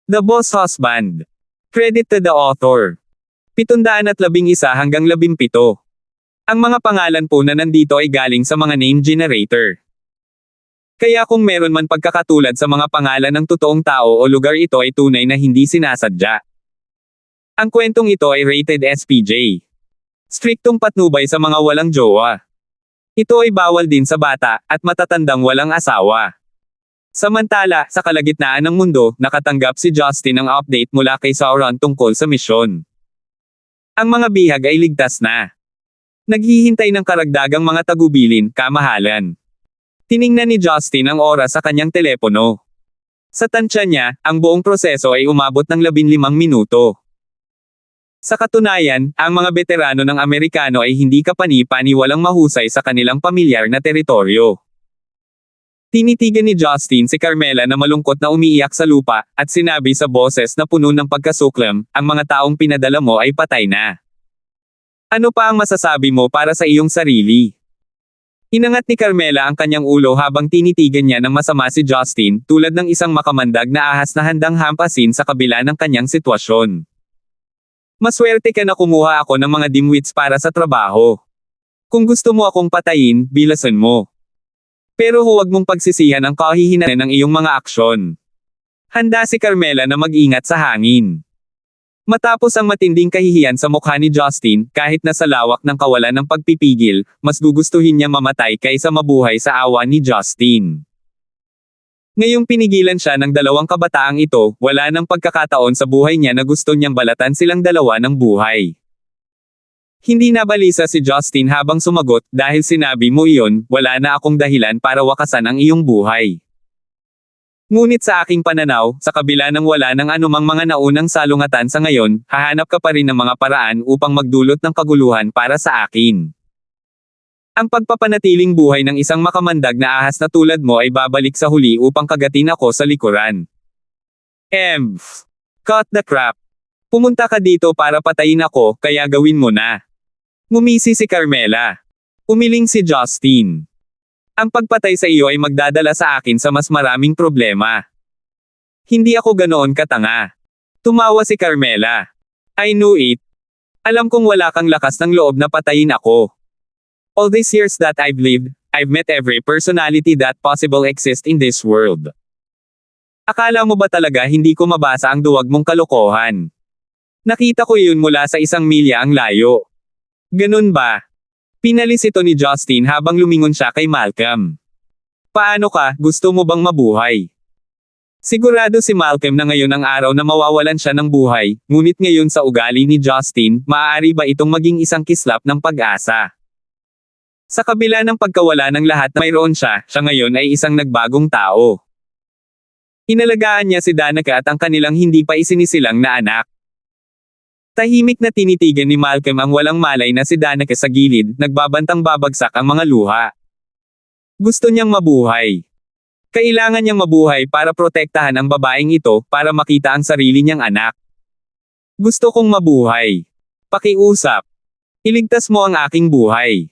The Boss Husband. Credit to the author. 711 hanggang 17. Ang mga pangalan po na nandito ay galing sa mga name generator. Kaya kung meron man pagkakatulad sa mga pangalan ng totoong tao o lugar, ito ay tunay na hindi sinasadya. Ang kwentong ito ay rated SPJ. Striktong patnubay sa mga walang jowa. Ito ay bawal din sa bata at matatandang walang asawa. Samantala, sa kalagitnaan ng mundo, nakatanggap si Justin ng update mula kay Sauron tungkol sa misyon. Ang mga bihag ay ligtas na. Naghihintay ng karagdagang mga tagubilin, kamahalan. Tiningnan ni Justin ang oras sa kanyang telepono. Sa tansya niya, ang buong proseso ay umabot ng 15 minuto. Sa katunayan, ang mga veterano ng Amerikano ay hindi kapani-paniwalang mahusay sa kanilang pamilyar na teritoryo. Tinitigan ni Justin si Carmela na malungkot na umiiyak sa lupa, at sinabi sa boses na puno ng pagkasuklam, ang mga taong pinadala mo ay patay na. Ano pa ang masasabi mo para sa iyong sarili? Inangat ni Carmela ang kanyang ulo habang tinitigan niya ng masama si Justin, tulad ng isang makamandag na ahas na handang hampasin sa kabila ng kanyang sitwasyon. Maswerte ka na kumuha ako ng mga dimwits para sa trabaho. Kung gusto mo akong patayin, bilasan mo. Pero huwag mong pagsisihan ang kahihinatnan ng iyong mga aksyon. Handa si Carmela na mag-ingat sa hangin. Matapos ang matinding kahihiyan sa mukha ni Justin, kahit na sa lawak ng kawalan ng pagpipigil, mas gugustuhin niya mamatay kaysa mabuhay sa awa ni Justin. Ngayong pinigilan siya ng dalawang kabataang ito, wala nang pagkakataon sa buhay niya na gusto niyang balatan silang dalawa ng buhay. Hindi nabalisa si Justin habang sumagot, dahil sinabi mo iyon, wala na akong dahilan para wakasan ang iyong buhay. Ngunit sa aking pananaw, sa kabila ng wala ng anumang mga naunang salungatan sa ngayon, hahanap ka pa rin ng mga paraan upang magdulot ng kaguluhan para sa akin. Ang pagpapanatiling buhay ng isang makamandag na ahas na tulad mo ay babalik sa huli upang kagatin ako sa likuran. Cut the crap. Pumunta ka dito para patayin ako, kaya gawin mo na. Ngumisi si Carmela. Umiling si Justin. Ang pagpatay sa iyo ay magdadala sa akin sa mas maraming problema. Hindi ako ganoon katanga. Tumawa si Carmela. I knew it. Alam kong wala kang lakas ng loob na patayin ako. All these years that I've lived, I've met every personality that possible exists in this world. Akala mo ba talaga hindi ko mabasa ang duwag mong kalokohan? Nakita ko yun mula sa 1 milya ang layo. Ganun ba? Pinalis ito ni Justin habang lumingon siya kay Malcolm. Paano ka, gusto mo bang mabuhay? Sigurado si Malcolm na ngayon ang araw na mawawalan siya ng buhay, ngunit ngayon sa ugali ni Justin, maaari ba itong maging isang kislap ng pag-asa? Sa kabila ng pagkawala ng lahat na mayroon siya ngayon ay isang nagbagong tao. Inalagaan niya si Danica at ang kanilang hindi pa isinisilang na anak. Tahimik na tinitigan ni Malcolm ang walang malay na si Danica sa gilid, nagbabantang babagsak ang mga luha. Gusto niyang mabuhay. Kailangan niyang mabuhay para protektahan ang babaeng ito, para makita ang sarili niyang anak. Gusto kong mabuhay. Pakiusap. Iligtas mo ang aking buhay.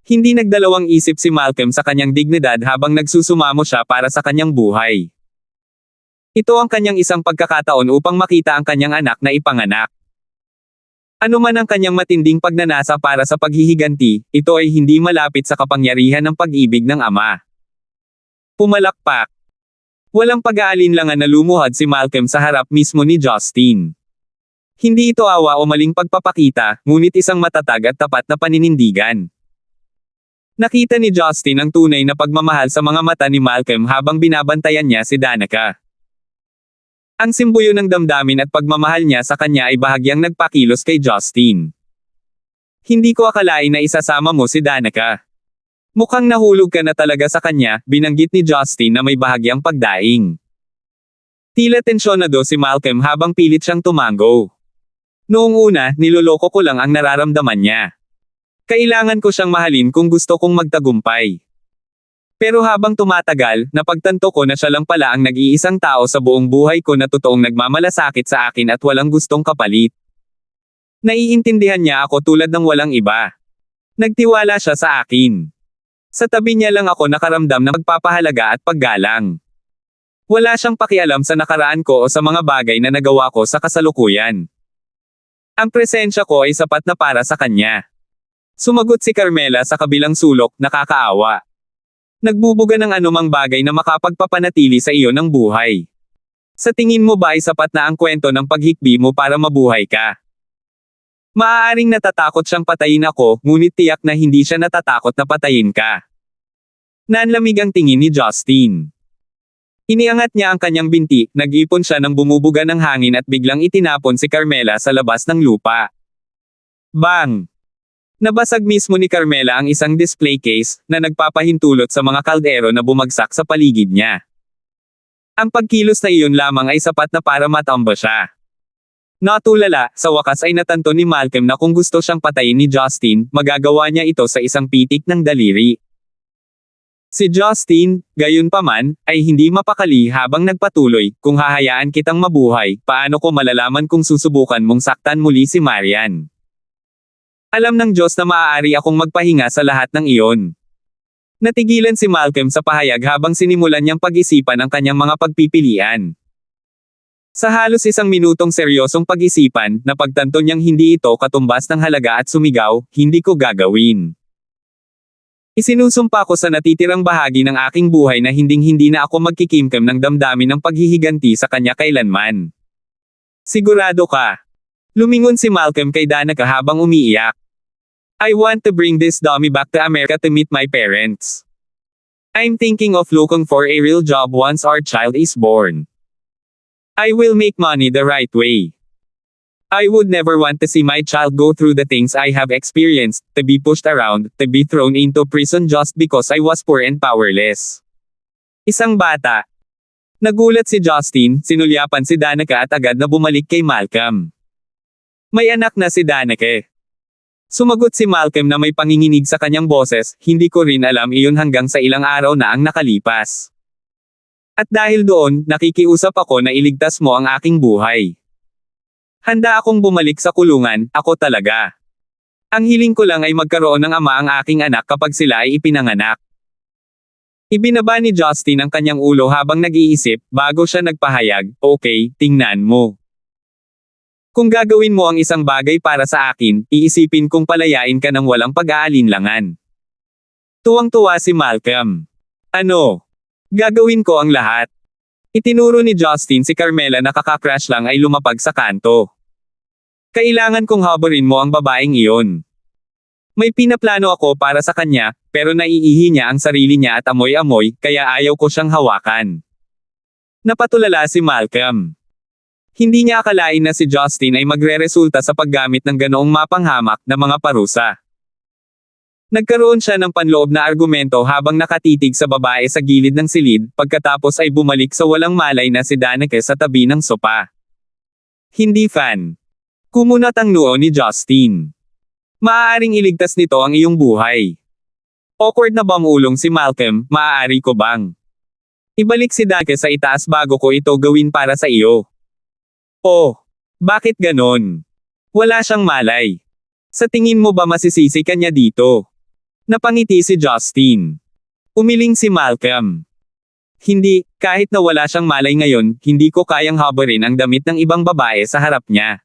Hindi nagdalawang isip si Malcolm sa kanyang dignidad habang nagsusumamo siya para sa kanyang buhay. Ito ang kanyang isang pagkakataon upang makita ang kanyang anak na ipanganak. Ano man ang kanyang matinding pagnanasa para sa paghihiganti, ito ay hindi malapit sa kapangyarihan ng pag-ibig ng ama. Pumalakpak. Walang pag-aalinlangan na lumuhad si Malcolm sa harap mismo ni Justin. Hindi ito awa o maling pagpapakita, ngunit isang matatag at tapat na paninindigan. Nakita ni Justin ang tunay na pagmamahal sa mga mata ni Malcolm habang binabantayan niya si Danica. Ang simboyo ng damdamin at pagmamahal niya sa kanya ay bahagyang nagpakilos kay Justin. Hindi ko akalain na isasama mo si Danica. Mukhang nahulog ka na talaga sa kanya, binanggit ni Justin na may bahagyang pagdaing. Tila tensyonado si Malcolm habang pilit siyang tumango. Noong una, niloloko ko lang ang nararamdaman niya. Kailangan ko siyang mahalin kung gusto kong magtagumpay. Pero habang tumatagal, napagtanto ko na siya lang pala ang nag-iisang tao sa buong buhay ko na totoong nagmamalasakit sa akin at walang gustong kapalit. Naiintindihan niya ako tulad ng walang iba. Nagtiwala siya sa akin. Sa tabi niya lang ako nakaramdam ng pagpapahalaga at paggalang. Wala siyang pakialam sa nakaraan ko o sa mga bagay na nagawa ko sa kasalukuyan. Ang presensya ko ay sapat na para sa kanya. Sumagot si Carmela sa kabilang sulok, nakakaawa. Nagbubuga ng anumang bagay na makapagpapanatili sa iyo ng buhay. Sa tingin mo ba ay sapat na ang kwento ng paghikbi mo para mabuhay ka? Maaaring natatakot siyang patayin ako, ngunit tiyak na hindi siya natatakot na patayin ka. Nanlamig ang tingin ni Justin. Iniangat niya ang kanyang binti, nag-ipon siya ng bumubuga ng hangin at biglang itinapon si Carmela sa labas ng lupa. Bang! Nabasag mismo ni Carmela ang isang display case na nagpapahintulot sa mga kaldero na bumagsak sa paligid niya. Ang pagkilos na iyon lamang ay sapat na para matamba siya. Natulala, sa wakas ay natanto ni Malcolm na kung gusto siyang patayin ni Justin, magagawa niya ito sa isang pitik ng daliri. Si Justin, gayunpaman, ay hindi mapakali habang nagpatuloy, kung hahayaan kitang mabuhay, paano ko malalaman kung susubukan mong saktan muli si Marian? Alam ng Diyos na maaari akong magpahinga sa lahat ng iyon. Natigilan si Malcolm sa pahayag habang sinimulan niyang pag-isipan ang kanyang mga pagpipilian. Sa halos isang minutong seryosong pag-isipan, napagtanto niyang hindi ito katumbas ng halaga at sumigaw, hindi ko gagawin. Isinusumpa ko sa natitirang bahagi ng aking buhay na hinding-hindi na ako magkikimkim ng damdamin ng paghihiganti sa kanya kailanman. Sigurado ka? Lumingon si Malcolm kay Danica habang umiiyak. I want to bring this dummy back to America to meet my parents. I'm thinking of looking for a real job once our child is born. I will make money the right way. I would never want to see my child go through the things I have experienced, to be pushed around, to be thrown into prison just because I was poor and powerless. Isang bata. Nagulat si Justin, sinulyapan si Danica at agad na bumalik kay Malcolm. May anak na si Danica. Sumagot si Malcolm na may panginginig sa kanyang boses, hindi ko rin alam iyon hanggang sa ilang araw na ang nakalipas. At dahil doon, nakikiusap ako na iligtas mo ang aking buhay. Handa akong bumalik sa kulungan, ako talaga. Ang hiling ko lang ay magkaroon ng ama ang aking anak kapag sila ay ipinanganak. Ibinaba ni Justin ang kanyang ulo habang nag-iisip, bago siya nagpahayag, okay, tingnan mo. Kung gagawin mo ang isang bagay para sa akin, iisipin kong palayain ka ng walang pag-aalinlangan. Tuwang-tuwa si Malcolm. Ano? Gagawin ko ang lahat. Itinuro ni Justin si Carmela na kakacrash lang ay lumapag sa kanto. Kailangan kong habarin mo ang babaeng iyon. May pinaplano ako para sa kanya, pero naiihi niya ang sarili niya at amoy-amoy, kaya ayaw ko siyang hawakan. Napatulala si Malcolm. Hindi niya akalain na si Justin ay magre-resulta sa paggamit ng ganoong mapanghamak na mga parusa. Nagkaroon siya ng panloob na argumento habang nakatitig sa babae sa gilid ng silid, pagkatapos ay bumalik sa walang malay na si Danica sa tabi ng sopa. Hindi fan. Kumunat ang noo ni Justin. Maaaring iligtas nito ang iyong buhay. Awkward na bamulong si Malcolm, maaari ko bang? Ibalik si Danica sa itaas bago ko ito gawin para sa iyo. Oh, bakit ganon? Wala siyang malay. Sa tingin mo ba masisisi kanya dito? Napangiti si Justin. Umiling si Malcolm. Hindi, kahit na wala siyang malay ngayon, hindi ko kayang habarin ang damit ng ibang babae sa harap niya.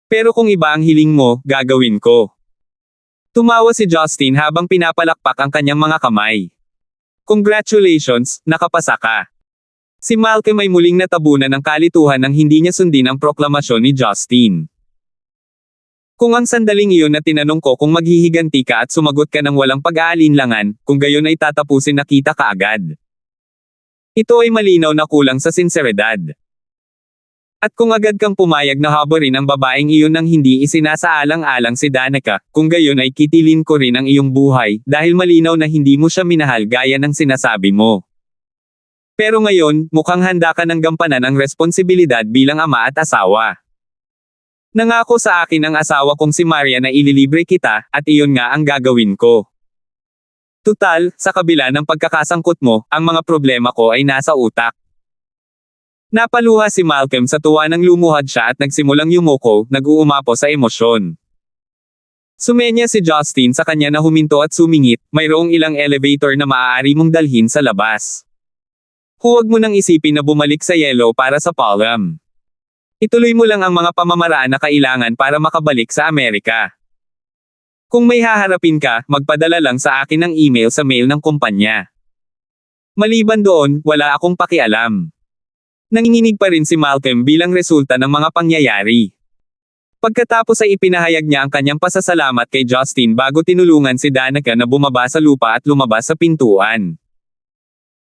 Pero kung iba ang hiling mo, gagawin ko. Tumawa si Justin habang pinapalakpak ang kanyang mga kamay. Congratulations, nakapasa ka. Si Malcolm ay muling natabunan ng kalituhan nang hindi niya sundin ang proklamasyon ni Justin. Kung ang sandaling iyon na tinanong ko kung maghihiganti ka at sumagot ka ng walang pag-aalinlangan, kung gayon ay tatapusin na kita kaagad. Ito ay malinaw na kulang sa sinseridad. At kung agad kang pumayag na habarin ang babaeng iyon nang hindi isinasaalang-alang si Danica, kung gayon ay kitilin ko rin ang iyong buhay, dahil malinaw na hindi mo siya minahal gaya ng sinasabi mo. Pero ngayon, mukhang handa ka ng gampanan ang responsibilidad bilang ama at asawa. Nangako sa akin ang asawa kong si Maria na ililibre kita, at iyon nga ang gagawin ko. Tutal, sa kabila ng pagkakasangkot mo, ang mga problema ko ay nasa utak. Napaluha si Malcolm sa tuwa nang lumuhad siya at nagsimulang yumuko, nag-uumapo sa emosyon. Sumenya si Justin sa kanya na huminto at sumingit, mayroong ilang elevator na maaari mong dalhin sa labas. Huwag mo nang isipin na bumalik sa yellow para sa palm. Ituloy mo lang ang mga pamamaraan na kailangan para makabalik sa Amerika. Kung may haharapin ka, magpadala lang sa akin ng email sa mail ng kumpanya. Maliban doon, wala akong pakialam. Nanginginig pa rin si Malcolm bilang resulta ng mga pangyayari. Pagkatapos ay ipinahayag niya ang kanyang pasasalamat kay Justin bago tinulungan si Danica na bumaba sa lupa at lumabas sa pintuan.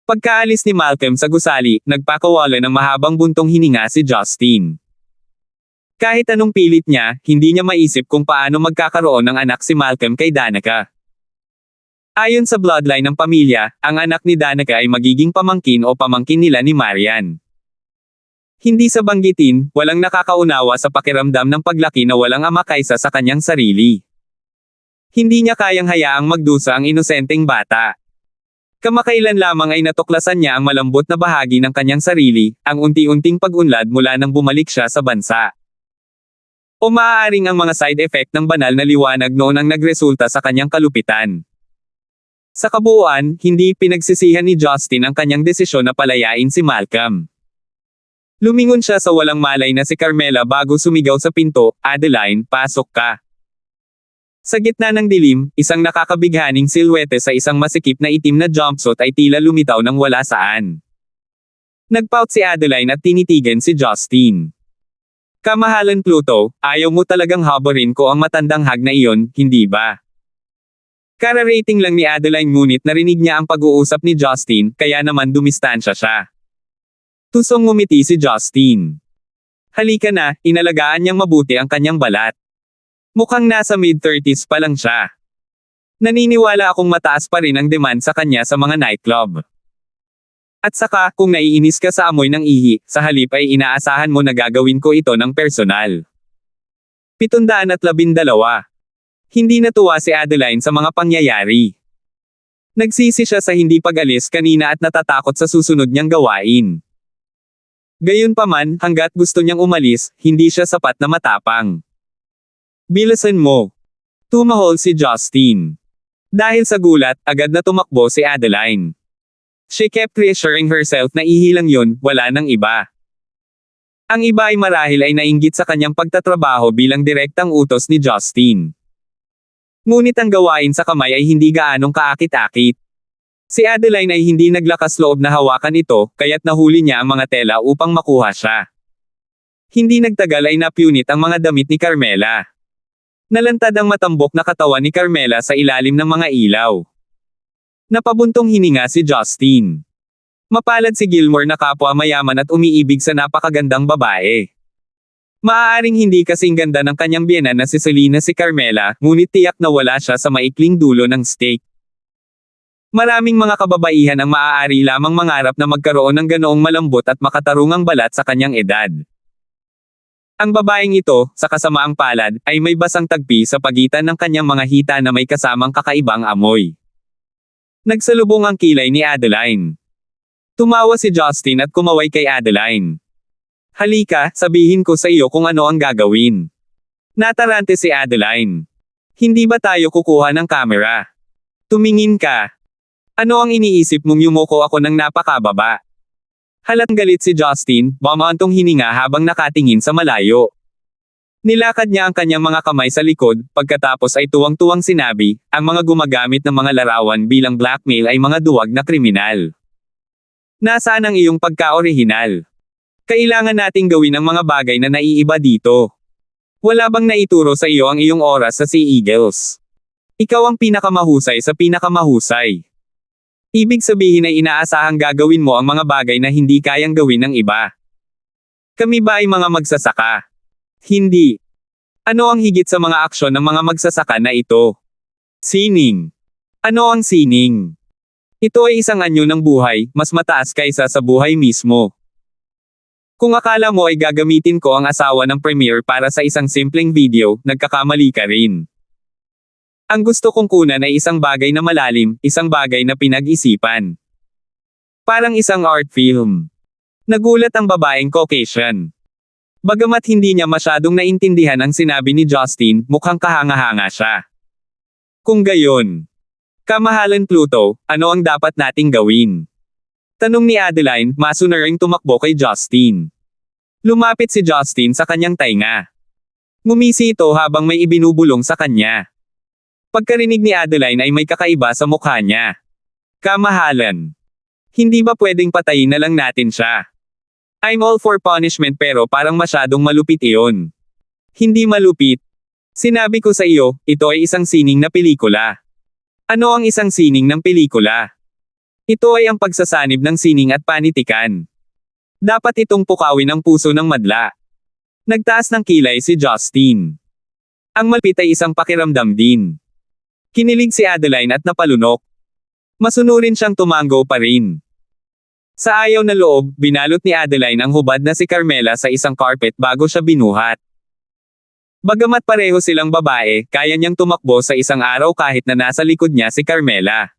Pagkaalis ni Malcolm sa gusali, nagpakawala ng mahabang buntong hininga si Justin. Kahit anong pilit niya, hindi niya maisip kung paano magkakaroon ng anak si Malcolm kay Danica. Ayon sa bloodline ng pamilya, ang anak ni Danica ay magiging pamangkin o pamangkin nila ni Marian. Hindi sa banggitin, walang nakakaunawa sa pakiramdam ng paglaki na walang ama kaysa sa kanyang sarili. Hindi niya kayang hayaang magdusa ang inosenteng bata. Kamakailan lamang ay natuklasan niya ang malambot na bahagi ng kanyang sarili, ang unti-unting pag-unlad mula nang bumalik siya sa bansa. O maaaring ang mga side effect ng banal na liwanag noon ang nagresulta sa kanyang kalupitan. Sa kabuuan, hindi pinagsisihan ni Justin ang kanyang desisyon na palayain si Malcolm. Lumingon siya sa walang malay na si Carmela bago sumigaw sa pinto, "Adeline, pasok ka." Sa gitna ng dilim, isang nakakabighaning silhwete sa isang masikip na itim na jumpsuit ay tila lumitaw ng wala saan. Nagpout si Adeline at tinitigan si Justin. "Kamahalan Pluto, ayaw mo talagang habarin ko ang matandang hag na iyon, hindi ba?" Kararating lang ni Adeline ngunit narinig niya ang pag-uusap ni Justin, kaya naman dumistansya siya. Tusong ngumiti si Justin. "Halika na," inalagaan niyang mabuti ang kanyang balat. Mukhang nasa mid-30s pa lang siya. Naniniwala akong mataas pa rin ang demand sa kanya sa mga nightclub. At saka, kung naiinis ka sa amoy ng ihi, sa halip ay inaasahan mo na gagawin ko ito ng personal. 712. Hindi natuwa si Adeline sa mga pangyayari. Nagsisi siya sa hindi pag-alis kanina at natatakot sa susunod niyang gawain. Gayunpaman, hanggat gusto niyang umalis, hindi siya sapat na matapang. "Bilisan mo." Tumahol si Justin. Dahil sa gulat, agad na tumakbo si Adeline. She kept reassuring herself na ihilang yun, wala nang iba. Ang iba ay marahil ay nainggit sa kanyang pagtatrabaho bilang direktang utos ni Justin. Ngunit ang gawain sa kamay ay hindi gaanong kaakit-akit. Si Adeline ay hindi naglakas loob na hawakan ito, kaya't nahuli niya ang mga tela upang makuha siya. Hindi nagtagal ay napunit ang mga damit ni Carmela. Nalantad ang matambok na katawan ni Carmela sa ilalim ng mga ilaw. Napabuntong hininga si Justin. Mapalad si Gilmore na kapwa mayaman at umiibig sa napakagandang babae. Maaaring hindi kasing ganda ng kanyang biyenan na si Selena si Carmela, ngunit tiyak na wala siya sa maikling dulo ng stake. Maraming mga kababaihan ang maaari lamang mangarap na magkaroon ng ganoong malambot at makatarungang balat sa kanyang edad. Ang babaeng ito, sa kasamaang palad, ay may basang tagpi sa pagitan ng kanyang mga hita na may kasamang kakaibang amoy. Nagsalubong ang kilay ni Adeline. Tumawa si Justin at kumaway kay Adeline. "Halika, sabihin ko sa iyo kung ano ang gagawin." Natarante si Adeline. "Hindi ba tayo kukuha ng kamera? Tumingin ka. Ano ang iniisip mong yumuko ako ng napakababa?" Halatang galit si Justin, bumantong hininga habang nakatingin sa malayo. Nilakad niya ang kanyang mga kamay sa likod, pagkatapos ay tuwang-tuwang sinabi, "Ang mga gumagamit ng mga larawan bilang blackmail ay mga duwag na kriminal. Nasaan ang iyong pagka-orihinal? Kailangan nating gawin ang mga bagay na naiiba dito. Wala bang naituro sa iyo ang iyong oras sa Sea Eagles? Ikaw ang pinakamahusay sa pinakamahusay. Ibig sabihin ay inaasahang gagawin mo ang mga bagay na hindi kayang gawin ng iba. Kami ba ay mga magsasaka? Hindi. Ano ang higit sa mga aksyon ng mga magsasaka na ito? Sining. Ano ang sining? Ito ay isang anyo ng buhay, mas mataas kaysa sa buhay mismo. Kung akala mo ay gagamitin ko ang asawa ng Premiere para sa isang simpleng video, nagkakamali ka rin. Ang gusto kong kunan ay isang bagay na malalim, isang bagay na pinag-isipan. Parang isang art film. Nagulat ang babaeng Caucasian. Bagamat hindi niya masyadong naintindihan ang sinabi ni Justin, mukhang kahanga-hanga siya. Kung gayon, kamahalan Pluto, ano ang dapat nating gawin? Tanong ni Adeline, masunaring tumakbo kay Justin. Lumapit si Justin sa kanyang tainga. Ngumisi ito habang may ibinubulong sa kanya. Pagkarinig ni Adeline ay may kakaiba sa mukha niya. Kamahalan. Hindi ba pwedeng patayin na lang natin siya? I'm all for punishment pero parang masyadong malupit iyon. Hindi malupit. Sinabi ko sa iyo, ito ay isang sining na pelikula. Ano ang isang sining ng pelikula? Ito ay ang pagsasanib ng sining at panitikan. Dapat itong pukawin ang puso ng madla. Nagtaas ng kilay si Justin. Ang malupit ay isang pakiramdam din. Kinilig si Adeline at napalunok. Masunurin siyang tumango pa rin. Sa ayaw na loob, binalot ni Adeline ang hubad na si Carmela sa isang carpet bago siya binuhat. Bagamat pareho silang babae, kaya niyang tumakbo sa isang araw kahit na nasa likod niya si Carmela.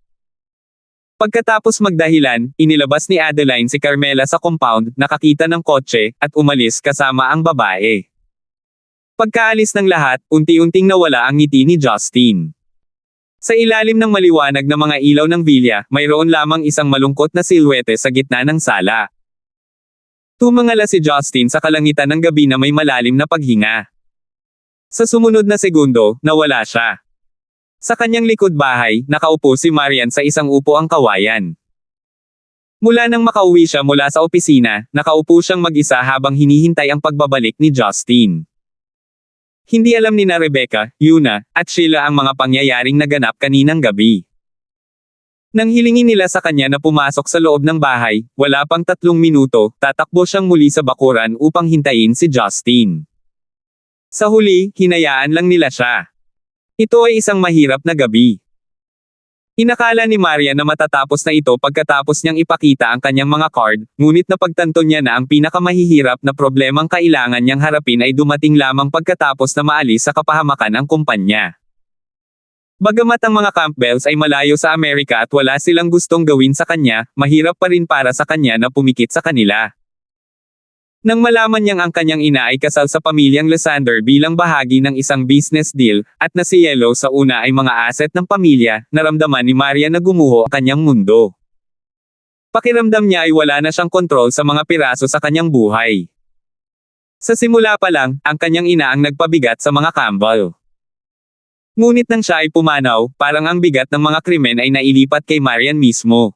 Pagkatapos magdahilan, inilabas ni Adeline si Carmela sa compound, nakakita ng kotse, at umalis kasama ang babae. Pagkaalis ng lahat, unti-unting nawala ang ngiti ni Justin. Sa ilalim ng maliwanag na mga ilaw ng villa, mayroon lamang isang malungkot na silhwete sa gitna ng sala. Tumangala si Justin sa kalangitan ng gabi na may malalim na paghinga. Sa sumunod na segundo, nawala siya. Sa kanyang likod bahay, nakaupo si Marian sa isang upuang kawayan. Mula nang makauwi siya mula sa opisina, nakaupo siyang mag-isa habang hinihintay ang pagbabalik ni Justin. Hindi alam ni na Rebecca, Yuna, at Sheila ang mga pangyayaring naganap kaninang gabi. Nang hilingin nila sa kanya na pumasok sa loob ng bahay, wala pang 3 minuto, tatakbo siyang muli sa bakuran upang hintayin si Justin. Sa huli, hinayaan lang nila siya. Ito ay isang mahirap na gabi. Inakala ni Maria na matatapos na ito pagkatapos niyang ipakita ang kanyang mga card, ngunit napagtanto niya na ang pinakamahihirap na problemang kailangan niyang harapin ay dumating lamang pagkatapos na maalis sa kapahamakan ang kumpanya. Bagamat ang mga Campbells ay malayo sa Amerika at wala silang gustong gawin sa kanya, mahirap pa rin para sa kanya na pumikit sa kanila. Nang malaman niyang ang kanyang ina ay kasal sa pamilyang Lysander bilang bahagi ng isang business deal, at na si Yellow sa una ay mga asset ng pamilya, naramdaman ni Maria na gumuho ang kanyang mundo. Pakiramdam niya ay wala na siyang kontrol sa mga piraso sa kanyang buhay. Sa simula pa lang, ang kanyang ina ang nagpabigat sa mga Campbell. Ngunit nang siya ay pumanaw, parang ang bigat ng mga krimen ay nailipat kay Marian mismo.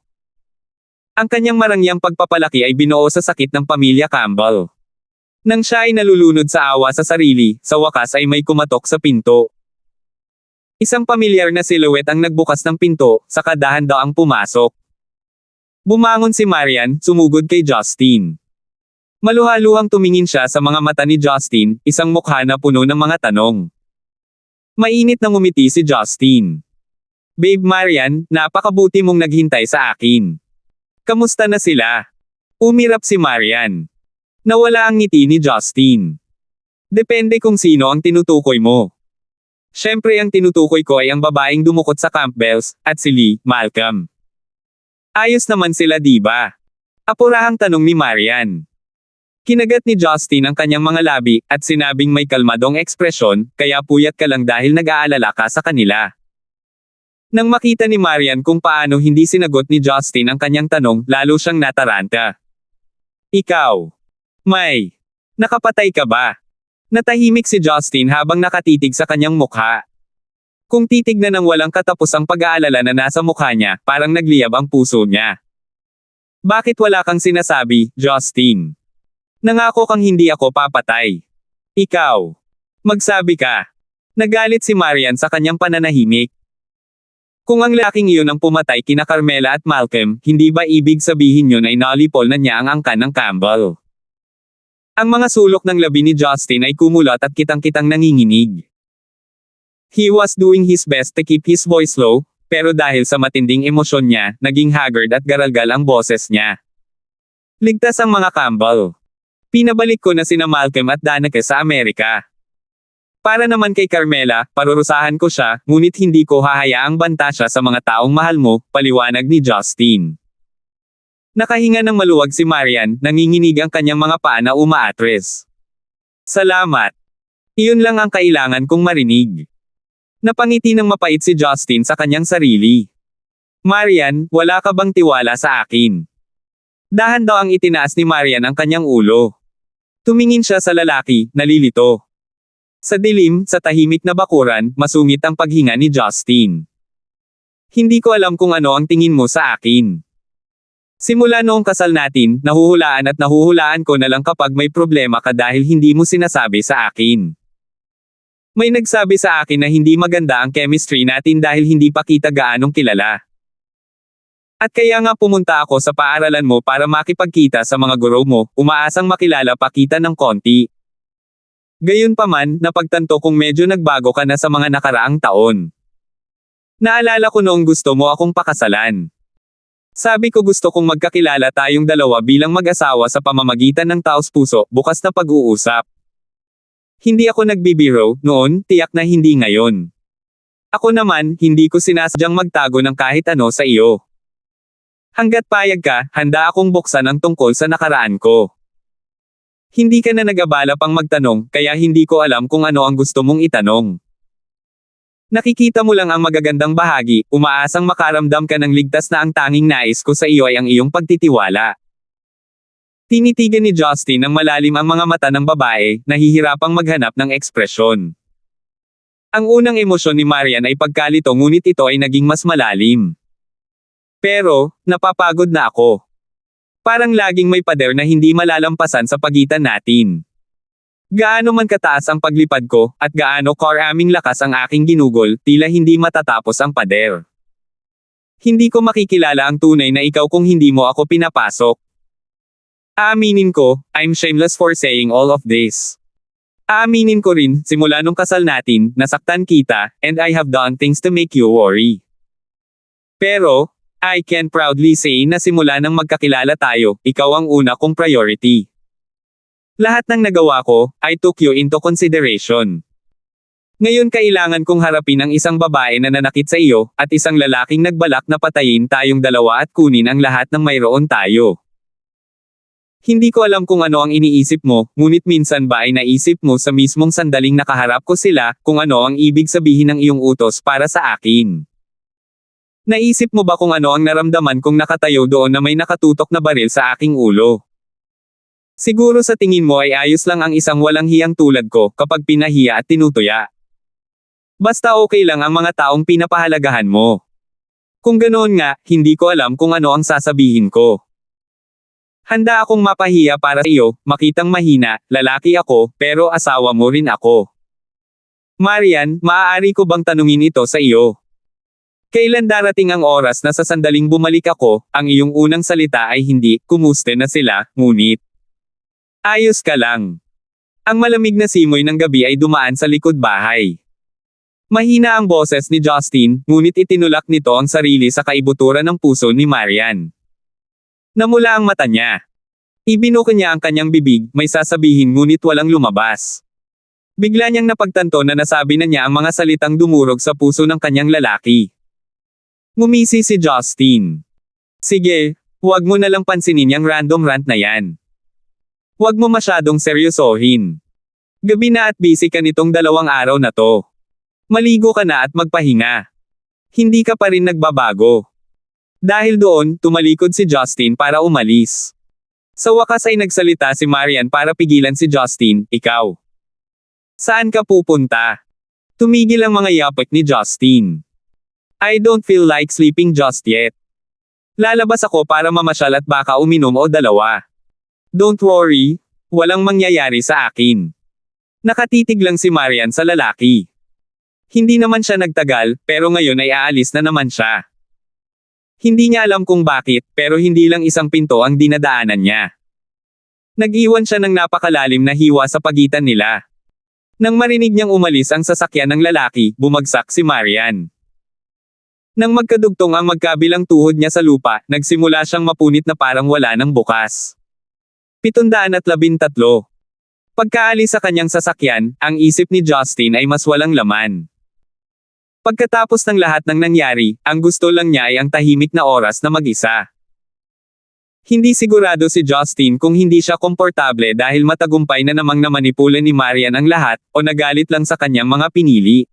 Ang kanyang marangyang pagpapalaki ay binuo sa sakit ng pamilya Campbell. Nang siya ay nalulunod sa awa sa sarili, sa wakas ay may kumatok sa pinto. Isang pamilyar na silhouette ang nagbukas ng pinto, saka dahan-daang pumasok. Bumangon si Marian, sumugod kay Justin. Maluhaluhang tumingin siya sa mga mata ni Justin, isang mukha na puno ng mga tanong. Mainit na ngumiti si Justin. Babe Marian, napakabuti mong naghintay sa akin. Kamusta na sila? Umirap si Marian. Nawala ang ngiti ni Justin. Depende kung sino ang tinutukoy mo. Siyempre ang tinutukoy ko ay ang babaeng dumukot sa Campbells, at si Lee, Malcolm. Ayos naman sila diba? Apurahang tanong ni Marian. Kinagat ni Justin ang kanyang mga labi, at sinabing may kalmadong ekspresyon, kaya puyat ka lang dahil nag-aalala ka sa kanila. Nang makita ni Marian kung paano hindi sinagot ni Justin ang kanyang tanong, lalo siyang nataranta. Ikaw. May. Nakapatay ka ba? Natahimik si Justin habang nakatitig sa kanyang mukha. Kung titignan ng walang katapusang pag-aalala na nasa mukha niya, parang nagliyab ang puso niya. Bakit wala kang sinasabi, Justin? Nangako kang hindi ako papatay. Ikaw. Magsabi ka. Nagalit si Marian sa kanyang pananahimik. Kung ang laking iyon ang pumatay kina Carmela at Malcolm, hindi ba ibig sabihin yun ay nalipol na niya ang angkan ng Campbell? Ang mga sulok ng labi ni Justin ay kumulat at kitang-kitang nanginginig. He was doing his best to keep his voice low, pero dahil sa matinding emosyon niya, naging haggard at garalgal ang boses niya. Ligtas ang mga Campbell. Pinabalik ko na sina Malcolm at Danica sa Amerika. Para naman kay Carmela, parurusahan ko siya, ngunit hindi ko hahayaang banta siya sa mga taong mahal mo, paliwanag ni Justin. Nakahinga ng maluwag si Marian, nanginginig ang kanyang mga paa na umaatres. Salamat. Iyon lang ang kailangan kong marinig. Napangiti ng mapait si Justin sa kanyang sarili. Marian, wala ka bang tiwala sa akin? Dahan daw ang itinaas ni Marian ang kanyang ulo. Tumingin siya sa lalaki, nalilito. Sa dilim, sa tahimik na bakuran, masungit ang paghinga ni Justin. Hindi ko alam kung ano ang tingin mo sa akin. Simula noong kasal natin, nahuhulaan ko na lang kapag may problema ka dahil hindi mo sinasabi sa akin. May nagsabi sa akin na hindi maganda ang chemistry natin dahil hindi pa kita gaanong kilala. At kaya nga pumunta ako sa paaralan mo para makipagkita sa mga guro mo, umaasang makilala pa kita ng konti. Gayunpaman, napagtanto kong medyo nagbago ka na sa mga nakaraang taon. Naalala ko noong gusto mo akong pakasalan. Sabi ko gusto kong magkakilala tayong dalawa bilang mag-asawa sa pamamagitan ng taos-puso, bukas na pag-uusap. Hindi ako nagbibiro, noon, tiyak na hindi ngayon. Ako naman, hindi ko sinasadyang magtago ng kahit ano sa iyo. Hanggat payag ka, handa akong buksan ang tungkol sa nakaraan ko. Hindi ka na nag-abala pang magtanong, kaya hindi ko alam kung ano ang gusto mong itanong. Nakikita mo lang ang magagandang bahagi, umaasang makaramdam ka ng ligtas na ang tanging nais ko sa iyo ay ang iyong pagtitiwala. Tinitigan ni Justin ng malalim ang mga mata ng babae, nahihirapang maghanap ng ekspresyon. Ang unang emosyon ni Marian ay pagkalito ngunit ito ay naging mas malalim. Pero, napapagod na ako. Parang laging may pader na hindi malalampasan sa pagitan natin. Gaano man kataas ang paglipad ko, at gaano karaming lakas ang aking ginugol, tila hindi matatapos ang pader. Hindi ko makikilala ang tunay na ikaw kung hindi mo ako pinapasok. Aaminin ko, I'm shameless for saying all of this. Aaminin ko rin, simula nung kasal natin, nasaktan kita, and I have done things to make you worry. Pero, I can proudly say na simula nang magkakilala tayo, ikaw ang una kong priority. Lahat ng nagawa ko, I took you into consideration. Ngayon kailangan kong harapin ang isang babae na nanakit sa iyo, at isang lalaking nagbalak na patayin tayong dalawa at kunin ang lahat ng mayroon tayo. Hindi ko alam kung ano ang iniisip mo, ngunit minsan ba ay naisip mo sa mismong sandaling nakaharap ko sila, kung ano ang ibig sabihin ng iyong utos para sa akin. Naisip mo ba kung ano ang naramdaman kung nakatayo doon na may nakatutok na baril sa aking ulo? Siguro sa tingin mo ay ayos lang ang isang walang hiyang tulad ko kapag pinahiya at tinutuya. Basta okay lang ang mga taong pinapahalagahan mo. Kung ganoon nga, hindi ko alam kung ano ang sasabihin ko. Handa akong mapahiya para sa iyo, makitang mahina, lalaki ako, pero asawa mo rin ako. Marian, maaari ko bang tanungin ito sa iyo? Kailan darating ang oras na sa sandaling bumalik ako, ang iyong unang salita ay hindi, kumusta na sila, ngunit ayos ka lang. Ang malamig na simoy ng gabi ay dumaan sa likod bahay. Mahina ang boses ni Justin, ngunit itinulak nito ang sarili sa kaibuturan ng puso ni Marian. Namula ang mata niya. Ibinuko niya ang kanyang bibig, may sasabihin ngunit walang lumabas. Bigla niyang napagtanto na nasabi na niya ang mga salitang dumurog sa puso ng kanyang lalaki. Ngumisi si Justin. Sige, huwag mo na lang pansinin yung random rant na yan. Huwag mo masyadong seryosohin. Gabi na at busy ka nitong 2 araw na to. Maligo ka na at magpahinga. Hindi ka pa rin nagbabago. Dahil doon, tumalikod si Justin para umalis. Sa wakas ay nagsalita si Marian para pigilan si Justin, ikaw. Saan ka pupunta? Tumigil ang mga yapik ni Justin. I don't feel like sleeping just yet. Lalabas ako para mamasyal at baka uminom o 2. Don't worry, walang mangyayari sa akin. Nakatitig lang si Marian sa lalaki. Hindi naman siya nagtagal, pero ngayon ay aalis na naman siya. Hindi niya alam kung bakit, pero hindi lang isang pinto ang dinadaanan niya. Nag-iwan siya ng napakalalim na hiwa sa pagitan nila. Nang marinig niyang umalis ang sasakyan ng lalaki, bumagsak si Marian. Nang magkadugtong ang magkabilang tuhod niya sa lupa, nagsimula siyang mapunit na parang wala nang bukas. 713. Pagkaalis sa kanyang sasakyan, ang isip ni Justin ay mas walang laman. Pagkatapos ng lahat ng nangyari, ang gusto lang niya ay ang tahimik na oras na mag-isa. Hindi sigurado si Justin kung hindi siya komportable dahil matagumpay na namang namanipula ni Marian ang lahat, o nagalit lang sa kanyang mga pinili.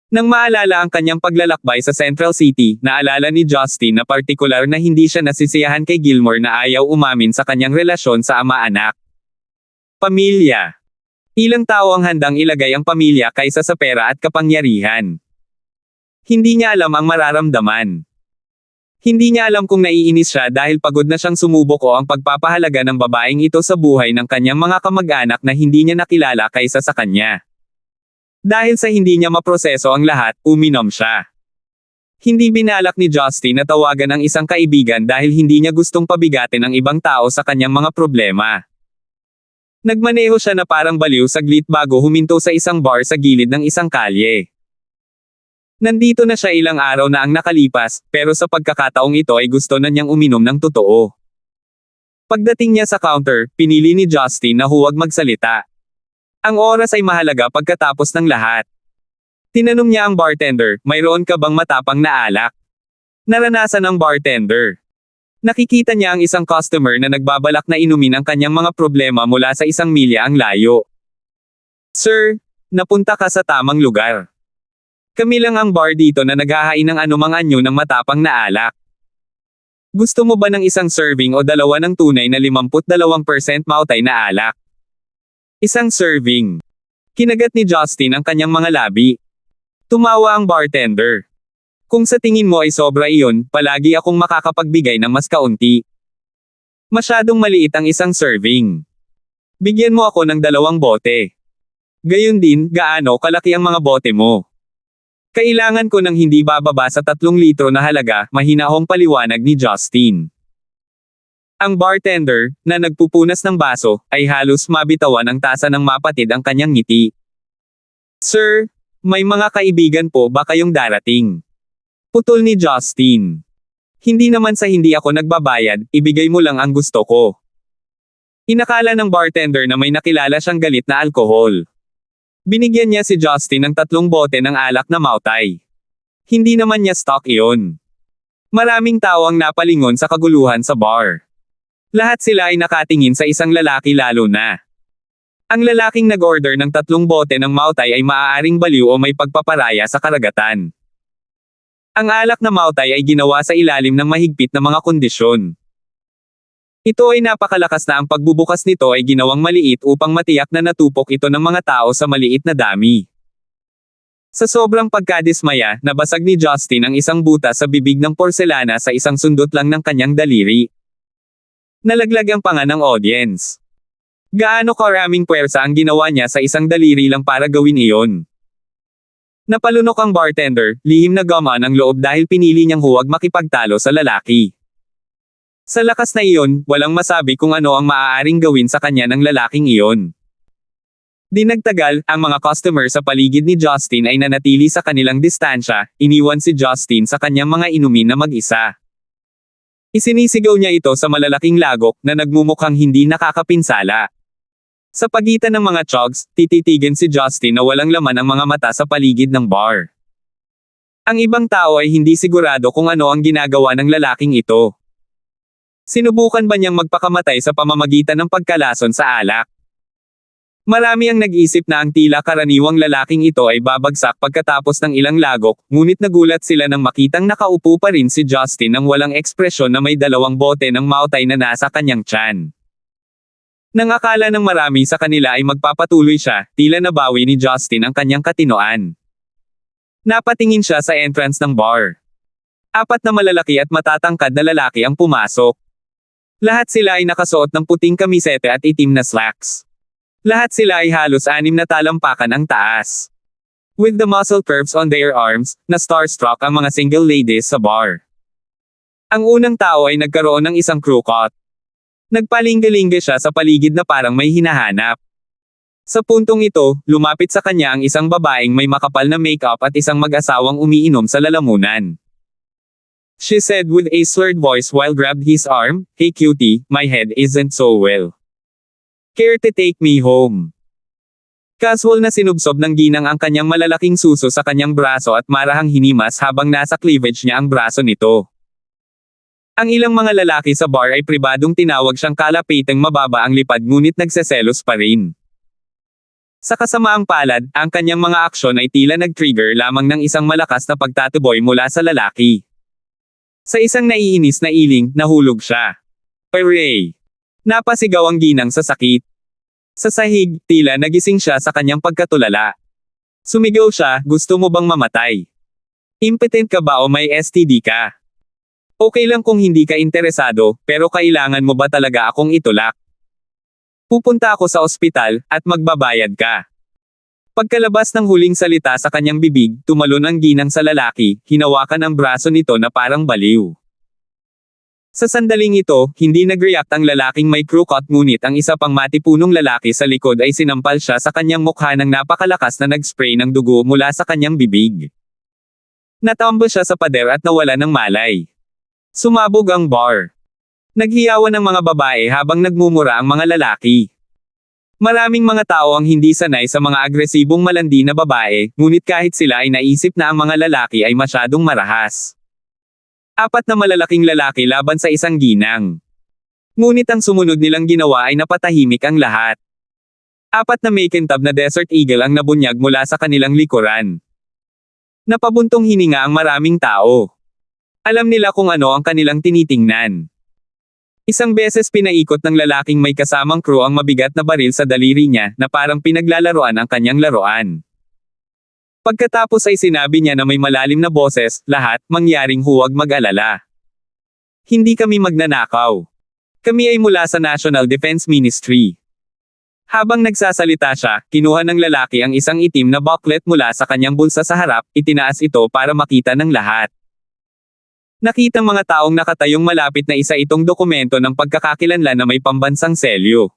Nang maalala ang kanyang paglalakbay sa Central City, naalala ni Justin na partikular na hindi siya nasisiyahan kay Gilmore na ayaw umamin sa kanyang relasyon sa ama-anak. Pamilya. Ilang tao ang handang ilagay ang pamilya kaysa sa pera at kapangyarihan. Hindi niya alam ang mararamdaman. Hindi niya alam kung naiinis siya dahil pagod na siyang sumubok o ang pagpapahalaga ng babaeng ito sa buhay ng kanyang mga kamag-anak na hindi niya nakilala kaysa sa kanya. Dahil sa hindi niya maproseso ang lahat, uminom siya. Hindi binalak ni Justin na tawagan ang isang kaibigan dahil hindi niya gustong pabigatin ang ibang tao sa kanyang mga problema. Nagmaneho siya na parang baliw saglit bago huminto sa isang bar sa gilid ng isang kalye. Nandito na siya ilang araw na ang nakalipas, pero sa pagkakataong ito ay gusto na niyang uminom ng totoo. Pagdating niya sa counter, pinili ni Justin na huwag magsalita. Ang oras ay mahalaga pagkatapos ng lahat. Tinanong niya ang bartender, mayroon ka bang matapang na alak? Naranasan ng bartender. Nakikita niya ang isang customer na nagbabalak na inumin ang kanyang mga problema mula sa isang milya ang layo. Sir, napunta ka sa tamang lugar. Kami lang ang bar dito na naghahain ng anumang anyo ng matapang na alak. Gusto mo ba ng isang serving o dalawa ng tunay na 52% mautay na alak? Isang serving. Kinagat ni Justin ang kanyang mga labi. Tumawa ang bartender. Kung sa tingin mo ay sobra iyon, palagi akong makakapagbigay ng mas kaunti. Masyadong maliit ang isang serving. Bigyan mo ako ng 2 bote. Gayun din, gaano kalaki ang mga bote mo? Kailangan ko ng hindi bababa sa 3 litro na halaga, mahinahong paliwanag ni Justin. Ang bartender, na nagpupunas ng baso, ay halos mabitawan ang tasa ng mapatid ang kanyang ngiti. Sir, may mga kaibigan po ba kayong darating? Putol ni Justin. Hindi naman sa hindi ako nagbabayad, ibigay mo lang ang gusto ko. Inakala ng bartender na may nakilala siyang galit na alkohol. Binigyan niya si Justin ng 3 bote ng alak na mautay. Hindi naman niya stock iyon. Maraming tao ang napalingon sa kaguluhan sa bar. Lahat sila ay nakatingin sa isang lalaki lalo na. Ang lalaking nag-order ng 3 bote ng mautay ay maaaring baliw o may pagpaparaya sa karagatan. Ang alak na mautay ay ginawa sa ilalim ng mahigpit na mga kondisyon. Ito ay napakalakas na ang pagbubukas nito ay ginawang maliit upang matiyak na natupok ito ng mga tao sa maliit na dami. Sa sobrang pagkadismaya, nabasag ni Justin ang isang butas sa bibig ng porselana sa isang sundot lang ng kanyang daliri. Nalaglag ang panga ng audience. Gaano karaming puwersa ang ginawa niya sa isang daliri lang para gawin iyon. Napalunok ang bartender, lihim na gamaan ang loob dahil pinili niyang huwag makipagtalo sa lalaki. Sa lakas na iyon, walang masabi kung ano ang maaaring gawin sa kanya ng lalaking iyon. Di nagtagal, ang mga customer sa paligid ni Justin ay nanatili sa kanilang distansya, iniwan si Justin sa kanyang mga inumin na mag-isa. Isinisigaw niya ito sa malalaking lagok na nagmumukhang hindi nakakapinsala. Sa pagitan ng mga chugs, tititigan si Justin na walang laman ang mga mata sa paligid ng bar. Ang ibang tao ay hindi sigurado kung ano ang ginagawa ng lalaking ito. Sinubukan ba niyang magpakamatay sa pamamagitan ng pagkalason sa alak? Marami ang nag-isip na ang tila karaniwang lalaking ito ay babagsak pagkatapos ng ilang lagok, ngunit nagulat sila nang makitang nakaupo pa rin si Justin nang walang ekspresyon na may 2 bote ng mautay na nasa kanyang tiyan. Nang akala ng marami sa kanila ay magpapatuloy siya, tila nabawi ni Justin ang kanyang katinoan. Napatingin siya sa entrance ng bar. 4 na malalaki at matatangkad na lalaki ang pumasok. Lahat sila ay nakasuot ng puting kamisete at itim na slacks. Lahat sila ay halos 6 na talampakan ang taas. With the muscle curves on their arms, na starstruck ang mga single ladies sa bar. Ang unang tao ay nagkaroon ng isang crew cut. Nagpalingga-lingga siya sa paligid na parang may hinahanap. Sa puntong ito, lumapit sa kanya ang isang babaeng may makapal na makeup at isang mag-asawang umiinom sa lalamunan. She said with a slurred voice while grabbed his arm, "Hey cutie, my head isn't so well. Care to take me home?" Casual na sinubsob ng ginang ang kanyang malalaking suso sa kanyang braso at marahang hinimas habang nasa cleavage niya ang braso nito. Ang ilang mga lalaki sa bar ay pribadong tinawag siyang kalapitang mababa ang lipad ngunit nagseselos pa rin. Sa kasamaang palad, ang kanyang mga aksyon ay tila nag-trigger lamang ng isang malakas na pagtatuboy mula sa lalaki. Sa isang naiinis na iling, nahulog siya. Hooray! Napasigaw ang ginang sa sakit. Sa sahig, tila nagising siya sa kanyang pagkatulala. Sumigaw siya, gusto mo bang mamatay? Impotent ka ba o may STD ka? Okay lang kung hindi ka interesado, pero kailangan mo ba talaga akong itulak? Pupunta ako sa ospital, at magbabayad ka. Pagkalabas ng huling salita sa kanyang bibig, tumalon ang ginang sa lalaki, hinawakan ang braso nito na parang baliw. Sa sandaling ito, hindi nag-react ang lalaking may crew cut ngunit ang isa pang matipunong lalaki sa likod ay sinampal siya sa kanyang mukha ng napakalakas na nag-spray ng dugo mula sa kanyang bibig. Natambo siya sa pader at nawala ng malay. Sumabog ang bar. Naghiyawan ang mga babae habang nagmumura ang mga lalaki. Maraming mga tao ang hindi sanay sa mga agresibong malandi na babae, ngunit kahit sila ay naisip na ang mga lalaki ay masyadong marahas. 4 na malalaking lalaki laban sa isang ginang. Ngunit ang sumunod nilang ginawa ay napatahimik ang lahat. 4 na makintab na Desert Eagle ang nabunyag mula sa kanilang likuran. Napabuntong hininga ang maraming tao. Alam nila kung ano ang kanilang tinitingnan. Isang beses pinaikot ng lalaking may kasamang crew ang mabigat na baril sa daliri niya na parang pinaglalaroan ang kanyang laruan. Pagkatapos ay sinabi niya na may malalim na boses, lahat, mangyaring huwag mag-alala. Hindi kami magnanakaw. Kami ay mula sa National Defense Ministry. Habang nagsasalita siya, kinuha ng lalaki ang isang itim na booklet mula sa kanyang bulsa sa harap, itinaas ito para makita ng lahat. Nakitang mga taong nakatayong malapit na isa itong dokumento ng pagkakakilanlan na may pambansang selyo.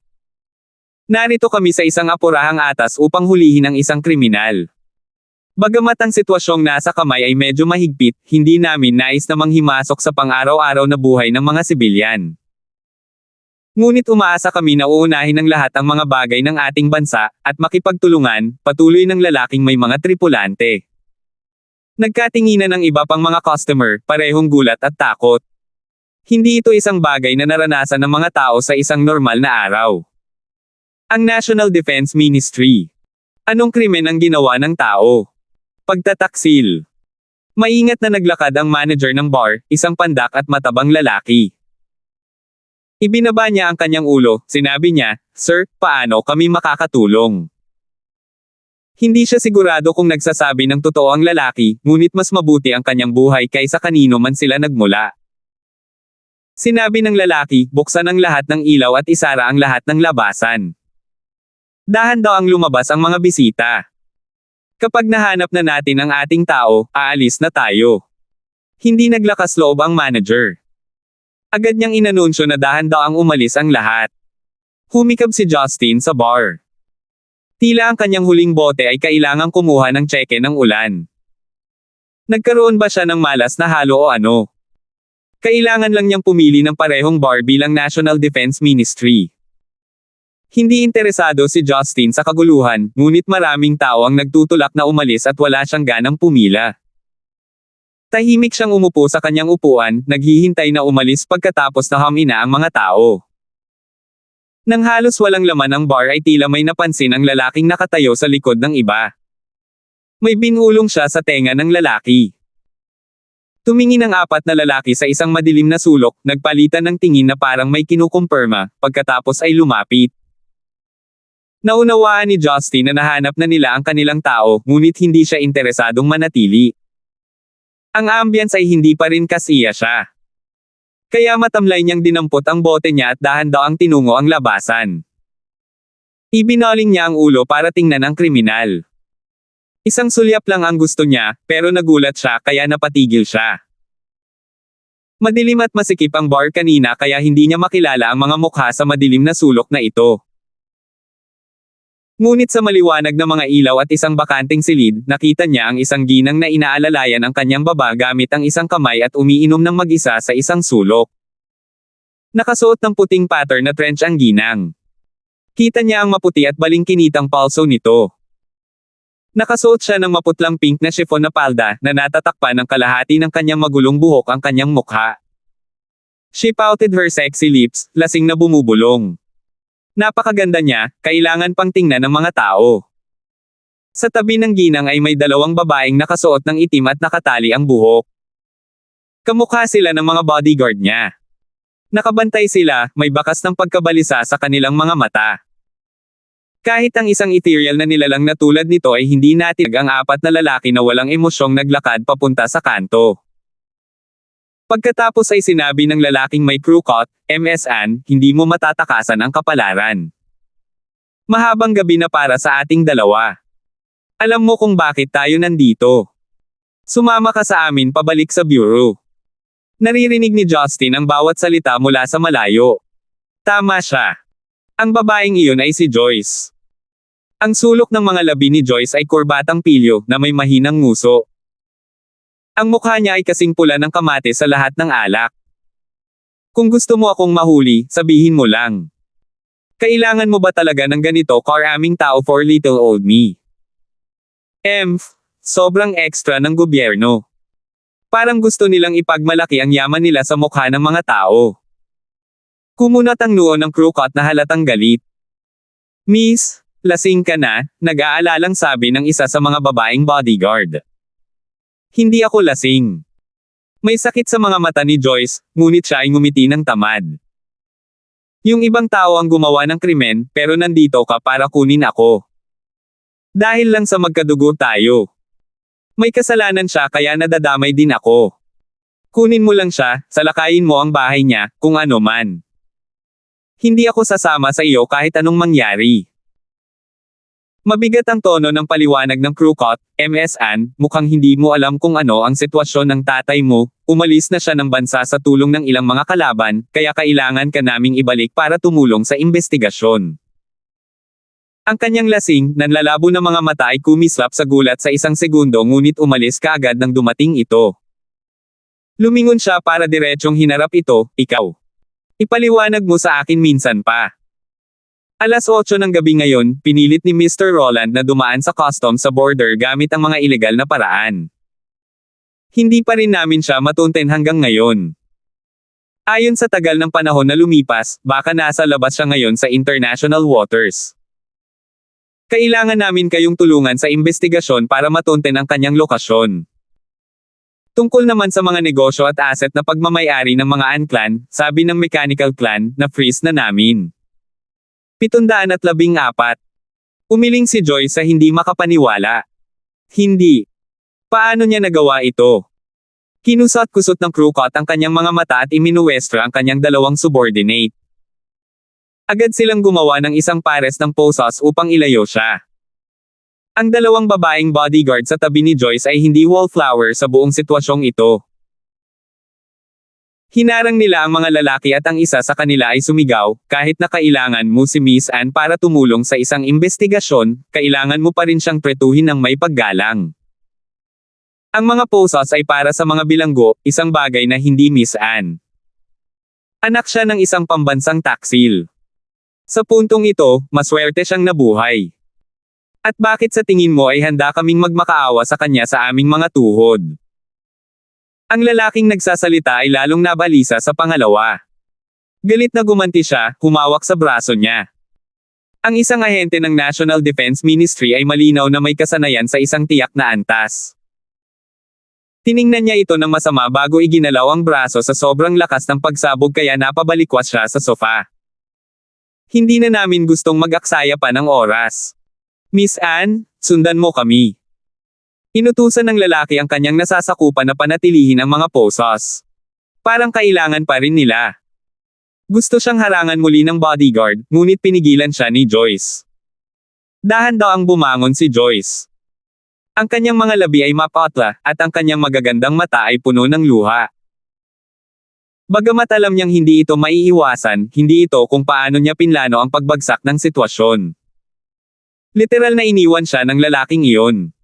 Narito kami sa isang apurahang atas upang hulihin ang isang kriminal. Bagamat ang sitwasyong nasa kamay ay medyo mahigpit, hindi namin nais na manghimasok sa pang-araw-araw na buhay ng mga sibilyan. Ngunit umaasa kami na uunahin ng lahat ang mga bagay ng ating bansa, at makipagtulungan, patuloy ng lalaking may mga tripulante. Nagkatinginan ng iba pang mga customer, parehong gulat at takot. Hindi ito isang bagay na naranasan ng mga tao sa isang normal na araw. Ang National Defense Ministry. Anong krimen ang ginawa ng tao? Pagtataksil. Maingat na naglakad ang manager ng bar, isang pandak at matabang lalaki. Ibinaba niya ang kanyang ulo, sinabi niya, "Sir, paano kami makakatulong?" Hindi siya sigurado kung nagsasabi ng totoo ang lalaki, ngunit mas mabuti ang kanyang buhay kaysa kanino man sila nagmula. Sinabi ng lalaki, buksan ang lahat ng ilaw at isara ang lahat ng labasan. Dahan daw ang lumabas ang mga bisita. Kapag nahanap na natin ang ating tao, aalis na tayo. Hindi naglakas loob ang manager. Agad niyang inanunsyo na dahan daw ang umalis ang lahat. Humikab si Justin sa bar. Tila ang kanyang huling bote ay kailangang kumuha ng tseke ng ulan. Nagkaroon ba siya ng malas na halo o ano? Kailangan lang niyang pumili ng parehong bar bilang National Defense Ministry. Hindi interesado si Justin sa kaguluhan, ngunit maraming tao ang nagtutulak na umalis at wala siyang ganang pumila. Tahimik siyang umupo sa kanyang upuan, naghihintay na umalis pagkatapos na hamina ang mga tao. Nang halos walang laman ang bar ay tila may napansin ang lalaking nakatayo sa likod ng iba. May binulong siya sa tenga ng lalaki. Tumingin ang 4 na lalaki sa isang madilim na sulok, nagpalitan ng tingin na parang may kinukumpirma, pagkatapos ay lumapit. Naunawaan ni Justin na nahanap na nila ang kanilang tao, ngunit hindi siya interesadong manatili. Ang ambience ay hindi pa rin kasiya siya. Kaya matamlay niyang dinampot ang bote niya at dahan daw ang tinungo ang labasan. Ibinaling niya ang ulo para tingnan ang kriminal. Isang sulyap lang ang gusto niya, pero nagulat siya kaya napatigil siya. Madilim at masikip ang bar kanina kaya hindi niya makilala ang mga mukha sa madilim na sulok na ito. Ngunit sa maliwanag na mga ilaw at isang bakanteng silid, nakita niya ang isang ginang na inaalalayan ang kanyang baba gamit ang isang kamay at umiinom ng mag-isa sa isang sulok. Nakasuot ng puting pattern na trench ang ginang. Kita niya ang maputi at balingkinitang palso nito. Nakasuot siya ng maputlang pink na chiffon na palda na natatakpan ng kalahati ng kanyang magulong buhok ang kanyang mukha. She pouted her sexy lips, lasing na bumubulong. Napakaganda niya, kailangan pang tingnan ng mga tao. Sa tabi ng ginang ay may dalawang babaeng nakasuot ng itim at nakatali ang buhok. Kamukha sila ng mga bodyguard niya. Nakabantay sila, may bakas ng pagkabalisa sa kanilang mga mata. Kahit ang isang ethereal na nilalang na tulad nito ay hindi natinag ang apat na lalaki na walang emosyong naglakad papunta sa kanto. Pagkatapos ay sinabi ng lalaking may crew cut, Ms. Ann, hindi mo matatakasan ang kapalaran. Mahabang gabi na para sa ating dalawa. Alam mo kung bakit tayo nandito. Sumama ka sa amin pabalik sa bureau. Naririnig ni Justin ang bawat salita mula sa malayo. Tama siya. Ang babaeng iyon ay si Joyce. Ang sulok ng mga labi ni Joyce ay kurbatang pilyo na may mahinang nguso. Ang mukha niya ay kasing pula ng kamatis sa lahat ng alak. Kung gusto mo akong mahuli, sabihin mo lang. Kailangan mo ba talaga ng ganito karaming tao for little old me? Sobrang extra ng gobyerno. Parang gusto nilang ipagmalaki ang yaman nila sa mukha ng mga tao. Kumunat ang noo ng crew cut na halatang galit. Miss, lasing ka na, nag-aalalang sabi ng isa sa mga babaeng bodyguard. Hindi ako lasing. May sakit sa mga mata ni Joyce, ngunit siya ay ngumiti ng tamad. Yung ibang tao ang gumawa ng krimen, pero nandito ka para kunin ako. Dahil lang sa magkadugo tayo. May kasalanan siya kaya nadadamay din ako. Kunin mo lang siya, salakayin mo ang bahay niya, kung ano man. Hindi ako sasama sa iyo kahit anong mangyari. Mabigat ang tono ng paliwanag ng crew cut, Ms. Ann, mukhang hindi mo alam kung ano ang sitwasyon ng tatay mo, umalis na siya ng bansa sa tulong ng ilang mga kalaban, kaya kailangan ka naming ibalik para tumulong sa investigasyon. Ang kanyang lasing, nanlalabo na mga mata ay kumislap sa gulat sa isang segundo ngunit umalis kaagad nang dumating ito. Lumingon siya para diretsong hinarap ito, ikaw. Ipaliwanag mo sa akin minsan pa. Alas 8 ng gabi ngayon, pinilit ni Mr. Roland na dumaan sa customs sa border gamit ang mga ilegal na paraan. Hindi pa rin namin siya matunten hanggang ngayon. Ayon sa tagal ng panahon na lumipas, baka nasa labas siya ngayon sa international waters. Kailangan namin kayong tulungan sa investigasyon para matunten ang kanyang lokasyon. Tungkol naman sa mga negosyo at asset na pagmamayari ng mga Anclan, sabi ng Mechanical Clan, na freeze na namin. 714. Umiling si Joyce sa hindi makapaniwala. Hindi. Paano niya nagawa ito? Kinusot-kusot ng crew cut ang kanyang mga mata at iminuwestra ang kanyang dalawang subordinate. Agad silang gumawa ng isang pares ng posas upang ilayo siya. Ang dalawang babaeng bodyguard sa tabi ni Joyce ay hindi wallflower sa buong sitwasyong ito. Hinarang nila ang mga lalaki at ang isa sa kanila ay sumigaw, kahit na kailangan mo si Miss Ann para tumulong sa isang investigasyon, kailangan mo pa rin siyang tretuhin ng may paggalang. Ang mga posas ay para sa mga bilanggo, isang bagay na hindi Miss Ann. Anak siya ng isang pambansang taksil. Sa puntong ito, maswerte siyang nabuhay. At bakit sa tingin mo ay handa kaming magmakaawa sa kanya sa aming mga tuhod? Ang lalaking nagsasalita ay lalong nabalisa sa pangalawa. Galit na gumanti siya, humawak sa braso niya. Ang isang ahente ng National Defense Ministry ay malinaw na may kasanayan sa isang tiyak na antas. Tiningnan niya ito ng masama bago iginalaw ang braso sa sobrang lakas ng pagsabog kaya napabalikwas siya sa sofa. Hindi na namin gustong mag-aksaya pa ng oras. Miss Ann, sundan mo kami. Inutusan ng lalaki ang kanyang nasasakupan na panatilihin ang mga posas. Parang kailangan pa rin nila. Gusto siyang harangan muli ng bodyguard, ngunit pinigilan siya ni Joyce. Dahan-daang bumangon si Joyce. Ang kanyang mga labi ay mapatla, at ang kanyang magagandang mata ay puno ng luha. Bagamat alam niyang hindi ito maiiwasan, hindi ito kung paano niya pinlano ang pagbagsak ng sitwasyon. Literal na iniwan siya ng lalaking iyon.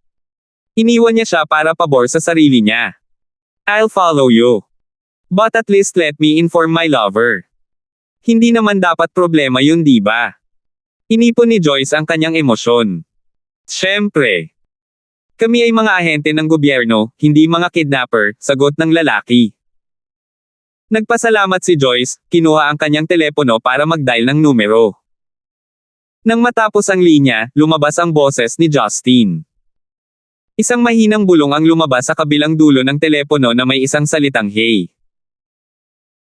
Iniwan niya siya para pabor sa sarili niya. I'll follow you. But at least let me inform my lover. Hindi naman dapat problema yun, di ba? Inipon ni Joyce ang kanyang emosyon. Siyempre. Kami ay mga ahente ng gobyerno, hindi mga kidnapper, sagot ng lalaki. Nagpasalamat si Joyce, kinuha ang kanyang telepono para mag-dial ng numero. Nang matapos ang linya, lumabas ang boses ni Justin. Isang mahinang bulong ang lumabas sa kabilang dulo ng telepono na may isang salitang hey.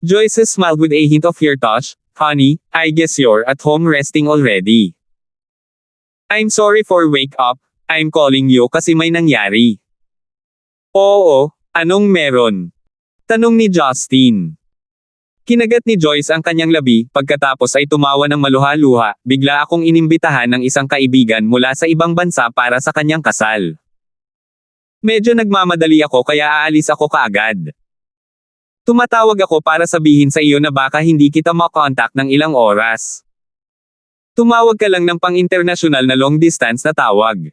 Joyce smiled with a hint of fear touch. Honey, I guess you're at home resting already. I'm sorry for wake up. I'm calling you kasi may nangyari. Oo, anong meron? Tanong ni Justin. Kinagat ni Joyce ang kanyang labi, pagkatapos ay tumawa ng maluha-luha, bigla akong inimbitahan ng isang kaibigan mula sa ibang bansa para sa kanyang kasal. Medyo nagmamadali ako kaya aalis ako kaagad. Tumatawag ako para sabihin sa iyo na baka hindi kita makontak ng ilang oras. Tumawag ka lang ng pang-internasyonal na long distance na tawag.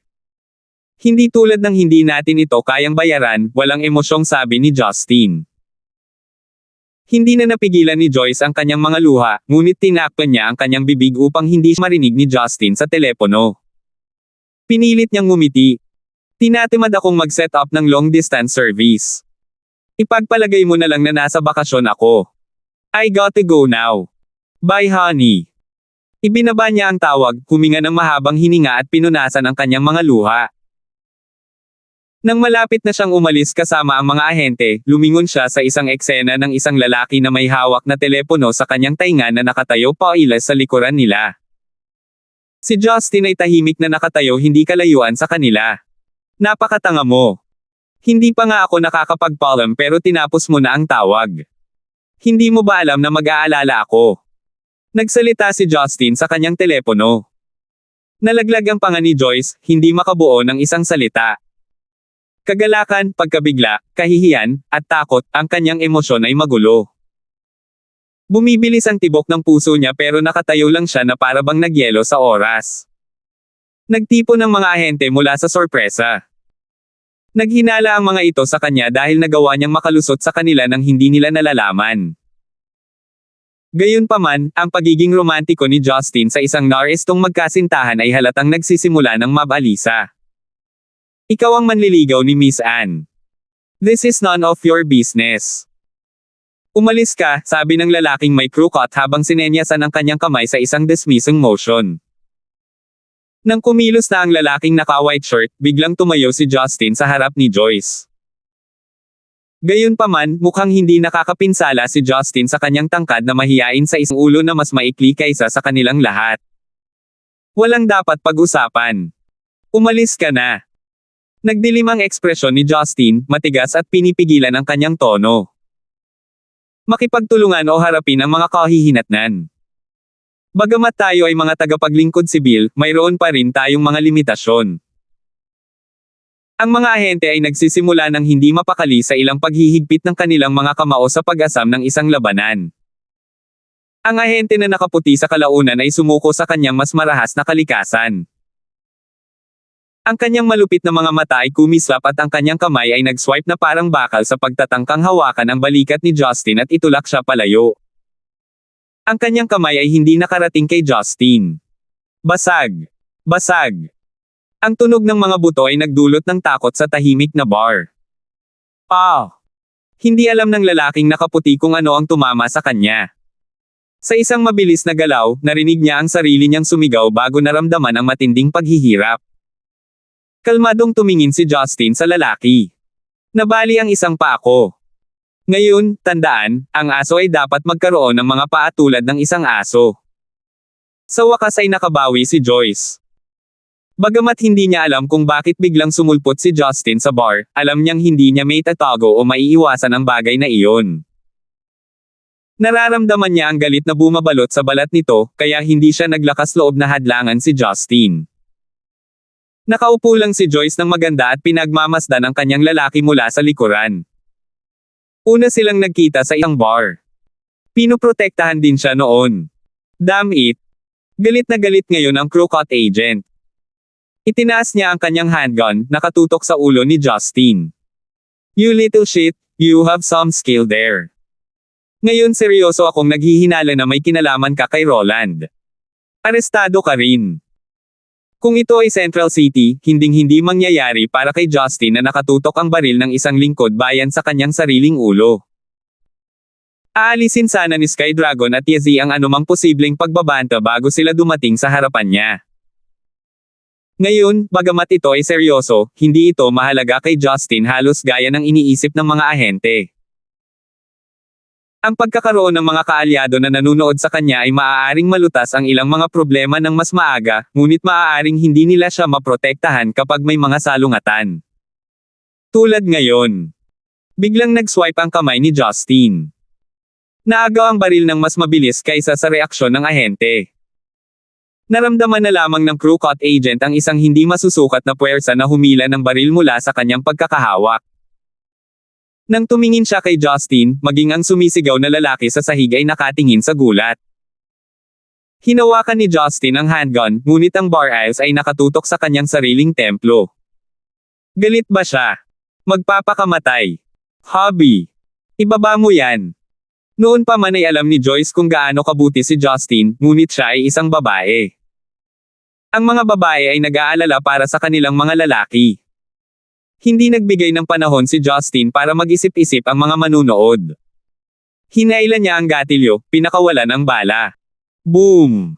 Hindi tulad ng hindi natin ito kayang bayaran, walang emosyong sabi ni Justin. Hindi na napigilan ni Joyce ang kanyang mga luha, ngunit tinakpan niya ang kanyang bibig upang hindi marinig ni Justin sa telepono. Pinilit niyang ngumiti. Tinatimad akong mag-set up ng long distance service. Ipagpalagay mo na lang na nasa bakasyon ako. I gotta go now. Bye honey. Ibinaba niya ang tawag, huminga ng mahabang hininga at pinunasan ang kanyang mga luha. Nang malapit na siyang umalis kasama ang mga ahente, lumingon siya sa isang eksena ng isang lalaki na may hawak na telepono sa kanyang tainga na nakatayo pailas sa likuran nila. Si Justin ay tahimik na nakatayo hindi kalayuan sa kanila. Napakatanga mo. Hindi pa nga ako nakakapagpaalam pero tinapos mo na ang tawag. Hindi mo ba alam na mag-aalala ako? Nagsalita si Justin sa kanyang telepono. Nalaglag ang panga ni Joyce, hindi makabuo ng isang salita. Kagalakan, pagkabigla, kahihiyan, at takot, ang kanyang emosyon ay magulo. Bumibilis ang tibok ng puso niya pero nakatayo lang siya na para bang nagyelo sa oras. Nagtipon ng mga ahente mula sa sorpresa. Naghinala ang mga ito sa kanya dahil nagawa niyang makalusot sa kanila nang hindi nila nalalaman. Gayunpaman, ang pagiging romantiko ni Justin sa isang naristong magkasintahan ay halatang nagsisimula ng mabalisa. Ikaw ang manliligaw ni Miss Anne. This is none of your business. Umalis ka, sabi ng lalaking may crew cut habang sinenyasan ang kanyang kamay sa isang dismissing motion. Nang kumilos na ang lalaking naka-white shirt, biglang tumayo si Justin sa harap ni Joyce. Gayunpaman, mukhang hindi nakakapinsala si Justin sa kanyang tangkad na mahiyain sa isang ulo na mas maikli kaysa sa kanilang lahat. Walang dapat pag-usapan. Umalis ka na. Nagdilim ang ekspresyon ni Justin, matigas at pinipigilan ang kanyang tono. Makipagtulungan o harapin ang mga kahihinatnan. Bagamat tayo ay mga tagapaglingkod sibil, mayroon pa rin tayong mga limitasyon. Ang mga ahente ay nagsisimula ng hindi mapakali sa ilang paghihigpit ng kanilang mga kamao sa pag-asam ng isang labanan. Ang ahente na nakaputi sa kalaunan ay sumuko sa kanyang mas marahas na kalikasan. Ang kanyang malupit na mga mata ay kumislap at ang kanyang kamay ay nag-swipe na parang bakal sa pagtatangkang hawakan ang balikat ni Justin at itulak siya palayo. Ang kanyang kamay ay hindi nakarating kay Justin. Basag. Basag. Ang tunog ng mga buto ay nagdulot ng takot sa tahimik na bar. Hindi alam ng lalaking nakaputi kung ano ang tumama sa kanya. Sa isang mabilis na galaw, narinig niya ang sarili niyang sumigaw bago naramdaman ang matinding paghihirap. Kalmadong tumingin si Justin sa lalaki. Nabali ang isang paa ko. Ngayon, tandaan, ang aso ay dapat magkaroon ng mga paa tulad ng isang aso. Sa wakas ay nakabawi si Joyce. Bagamat hindi niya alam kung bakit biglang sumulpot si Justin sa bar, alam niyang hindi niya may tatago o maiiwasan ang bagay na iyon. Nararamdaman niya ang galit na bumabalot sa balat nito, kaya hindi siya naglakas loob na hadlangan si Justin. Nakaupo lang si Joyce ng maganda at pinagmamasdan ang kanyang lalaki mula sa likuran. Una silang nagkita sa isang bar. Pinoprotektahan din siya noon. Damn it! Galit na galit ngayon ang crew cut agent. Itinaas niya ang kanyang handgun, nakatutok sa ulo ni Justin. You little shit, you have some skill there. Ngayon seryoso akong naghihinala na may kinalaman ka kay Roland. Arestado ka rin. Kung ito ay Central City, hinding-hindi mangyayari para kay Justin na nakatutok ang baril ng isang lingkod bayan sa kanyang sariling ulo. Aalisin sana ni Sky Dragon at Yezi ang anumang posibleng pagbabanta bago sila dumating sa harapan niya. Ngayon, bagamat ito ay seryoso, hindi ito mahalaga kay Justin halos gaya ng iniisip ng mga ahente. Ang pagkakaroon ng mga kaalyado na nanunood sa kanya ay maaaring malutas ang ilang mga problema ng mas maaga, ngunit maaaring hindi nila siya maprotektahan kapag may mga salungatan. Tulad ngayon. Biglang nag-swipe ang kamay ni Justin. Naagaw ang baril ng mas mabilis kaysa sa reaksyon ng ahente. Naramdaman na lamang ng crew cut agent ang isang hindi masusukat na puwersa na humila ng baril mula sa kanyang pagkakahawak. Nang tumingin siya kay Justin, maging ang sumisigaw na lalaki sa sahig ay nakatingin sa gulat. Hinawakan ni Justin ang handgun, ngunit ang bar eyes ay nakatutok sa kanyang sariling templo. Galit ba siya? Magpapakamatay. Hobby. Ibaba mo yan. Noon pa man ay alam ni Joyce kung gaano kabuti si Justin, ngunit siya ay isang babae. Ang mga babae ay nag-aalala para sa kanilang mga lalaki. Hindi nagbigay ng panahon si Justin para mag-isip-isip ang mga manunood. Hinailan niya ang gatilyo, pinakawalan ang bala. Boom!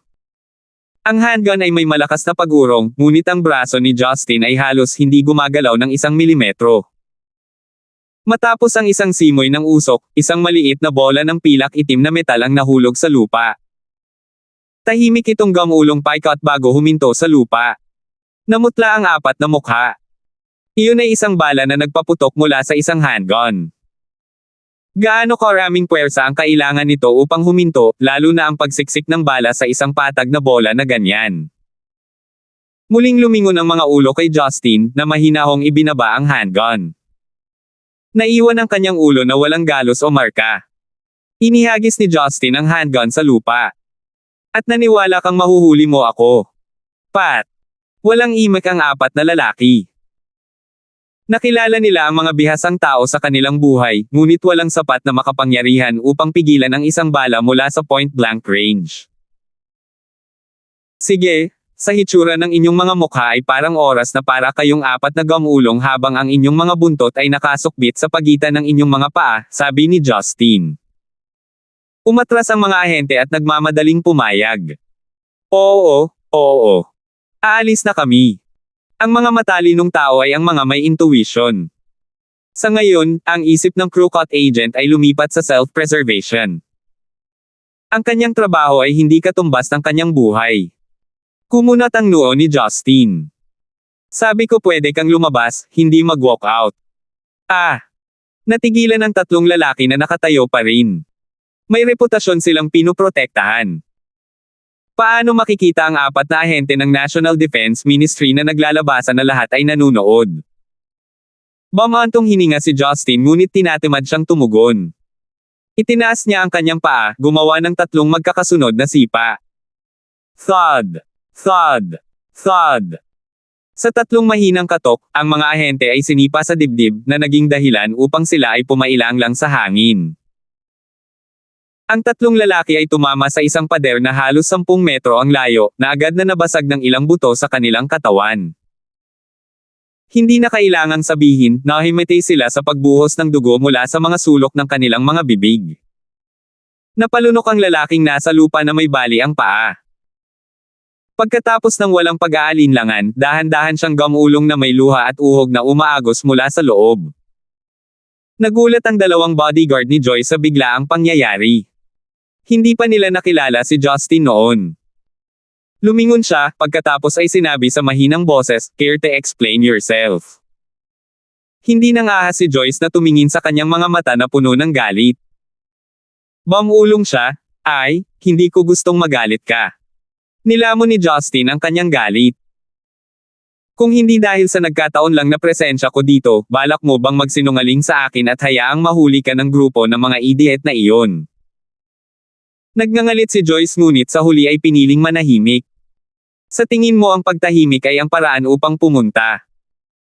Ang handgun ay may malakas na pag-urong, ngunit ang braso ni Justin ay halos hindi gumagalaw ng 1 milimetro. Matapos ang isang simoy ng usok, isang maliit na bola ng pilak itim na metal ang nahulog sa lupa. Tahimik itong gamulong paikat bago huminto sa lupa. Namutla ang 4 na mukha. Iyon ay isang bala na nagpaputok mula sa isang handgun. Gaano karaming puwersa ang kailangan nito upang huminto, lalo na ang pagsiksik ng bala sa isang patag na bola na ganyan. Muling lumingon ang mga ulo kay Justin, na mahinahong ibinaba ang handgun. Naiwan ang kanyang ulo na walang galos o marka. Inihagis ni Justin ang handgun sa lupa. At naniwala kang mahuhuli mo ako. Pat. Walang imak ang 4 na lalaki. Nakilala nila ang mga bihasang tao sa kanilang buhay, ngunit walang sapat na makapangyarihan upang pigilan ang isang bala mula sa point-blank range. Sige, sa hitsura ng inyong mga mukha ay parang oras na para kayong 4 na gamulong habang ang inyong mga buntot ay nakasukbit sa pagitan ng inyong mga paa, sabi ni Justin. Umatras ang mga ahente at nagmamadaling pumayag. Oo, oo. Aalis na kami. Ang mga matalinong tao ay ang mga may intuition. Sa ngayon, ang isip ng crew cut agent ay lumipat sa self-preservation. Ang kanyang trabaho ay hindi katumbas ng kanyang buhay. Kumunat ang noo ni Justin. Sabi ko pwede kang lumabas, hindi mag-walk out. Natigilan ang 3 lalaki na nakatayo pa rin. May reputasyon silang pinoprotektahan. Paano makikita ang 4 na ahente ng National Defense Ministry na naglalabasan na lahat ay nanunood? Bumantong hininga si Justin ngunit tinatamad siyang tumugon. Itinaas niya ang kanyang paa, gumawa ng 3 magkakasunod na sipa. Thud! Thud! Thud! Sa 3 mahinang katok, ang mga ahente ay sinipa sa dibdib na naging dahilan upang sila ay pumailang lang sa hangin. Ang 3 lalaki ay tumama sa isang pader na halos 10 metro ang layo, na agad na nabasag ng ilang buto sa kanilang katawan. Hindi na kailangang sabihin, nahimatay sila sa pagbuhos ng dugo mula sa mga sulok ng kanilang mga bibig. Napalunok ang lalaking nasa lupa na may bali ang paa. Pagkatapos ng walang pag-aalinlangan, dahan-dahan siyang gamulong na may luha at uhog na umaagos mula sa loob. Nagulat ang 2 bodyguard ni Joyce sa biglaang pangyayari. Hindi pa nila nakilala si Justin noon. Lumingon siya, pagkatapos ay sinabi sa mahinang boses, "Care to explain yourself?" Hindi nangahas si Joyce na tumingin sa kanyang mga mata na puno ng galit. Bumulong siya, "Ay, hindi ko gustong magalit ka." Nilamon ni Justin ang kanyang galit. Kung hindi dahil sa nagkataon lang na presensya ko dito, balak mo bang magsinungaling sa akin at hayaang mahuli ka ng grupo ng mga idiot na iyon? Nagngangalit si Joyce ngunit sa huli ay piniling manahimik. Sa tingin mo ang pagtahimik ay ang paraan upang pumunta.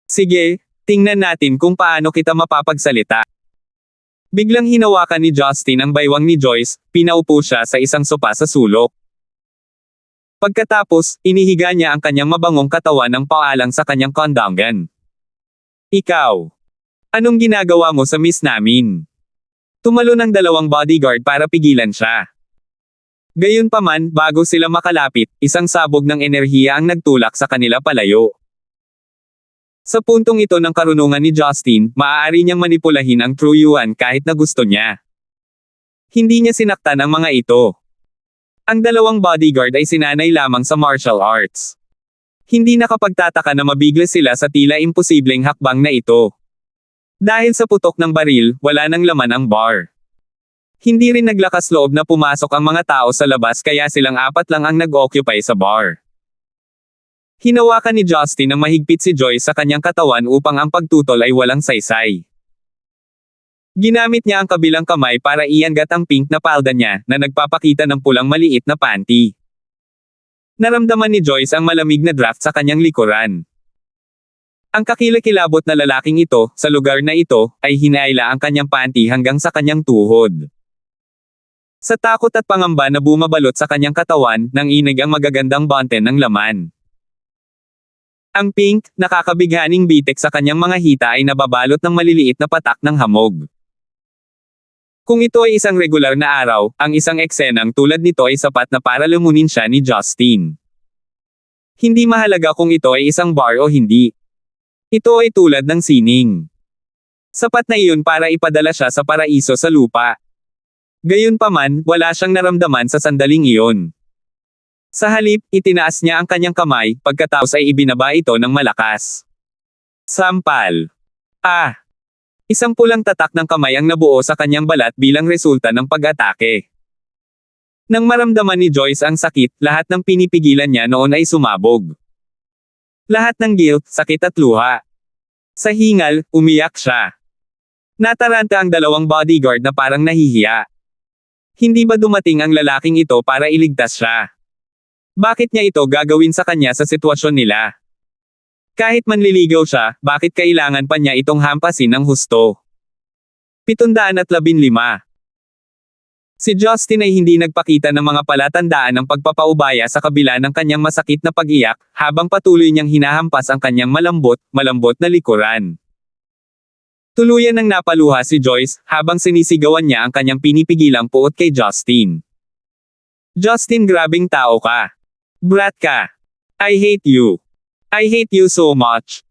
Sige, tingnan natin kung paano kita mapapagsalita. Biglang hinawakan ni Justin ang baywang ni Joyce, pinaupo siya sa isang sopa sa sulok. Pagkatapos, inihiga niya ang kanyang mabangong katawan ng paalang sa kanyang kondangan. Ikaw. Anong ginagawa mo sa miss namin? Tumalon ang dalawang bodyguard para pigilan siya. Gayunpaman, bago sila makalapit, isang sabog ng enerhiya ang nagtulak sa kanila palayo. Sa puntong ito ng karunungan ni Justin, maaari niyang manipulahin ang True Yuan kahit na gusto niya. Hindi niya sinaktan ang mga ito. Ang dalawang bodyguard ay sinanay lamang sa martial arts. Hindi nakapagtataka na mabigla sila sa tila imposibleng hakbang na ito. Dahil sa putok ng baril, wala nang laman ang bar. Hindi rin naglakas loob na pumasok ang mga tao sa labas kaya silang apat lang ang nag-occupy sa bar. Hinawakan ni Justin ng mahigpit si Joyce sa kanyang katawan upang ang pagtutol ay walang saysay. Ginamit niya ang kabilang kamay para iangat ang pink na palda niya na nagpapakita ng pulang maliit na panty. Naramdaman ni Joyce ang malamig na draft sa kanyang likuran. Ang kakilakilabot na lalaking ito, sa lugar na ito, ay hinaila ang kanyang panty hanggang sa kanyang tuhod. Sa takot at pangamba na bumabalot sa kanyang katawan, nanginig ang magagandang bonten ng laman. Ang pink, nakakabighaning bitek sa kanyang mga hita ay nababalot ng maliliit na patak ng hamog. Kung ito ay isang regular na araw, ang isang eksenang tulad nito ay sapat na para lumunin siya ni Justin. Hindi mahalaga kung ito ay isang bar o hindi. Ito ay tulad ng sining. Sapat na iyon para ipadala siya sa paraiso sa lupa. Gayunpaman, wala siyang naramdaman sa sandaling iyon. Sa halip, itinaas niya ang kanyang kamay, pagkatapos ay ibinaba ito ng malakas. Sampal. Isang pulang tatak ng kamay ang nabuo sa kanyang balat bilang resulta ng pag-atake. Nang maramdaman ni Joyce ang sakit, lahat ng pinipigilan niya noon ay sumabog. Lahat ng guilt, sakit at luha. Sa hingal, umiyak siya. Nataranta ang dalawang bodyguard na parang nahihiya. Hindi ba dumating ang lalaking ito para iligtas siya? Bakit niya ito gagawin sa kanya sa sitwasyon nila? Kahit manliligaw siya, bakit kailangan pa niya itong hampasin ng husto? 715. Si Justin ay hindi nagpakita ng mga palatandaan ng pagpapaubaya sa kabila ng kanyang masakit na pag-iyak, habang patuloy niyang hinahampas ang kanyang malambot na likuran. Tuluyan nang napaluha si Joyce, habang sinisigawan niya ang kanyang pinipigilang puot kay Justin. Justin, grabing tao ka. Brat ka. I hate you. I hate you so much.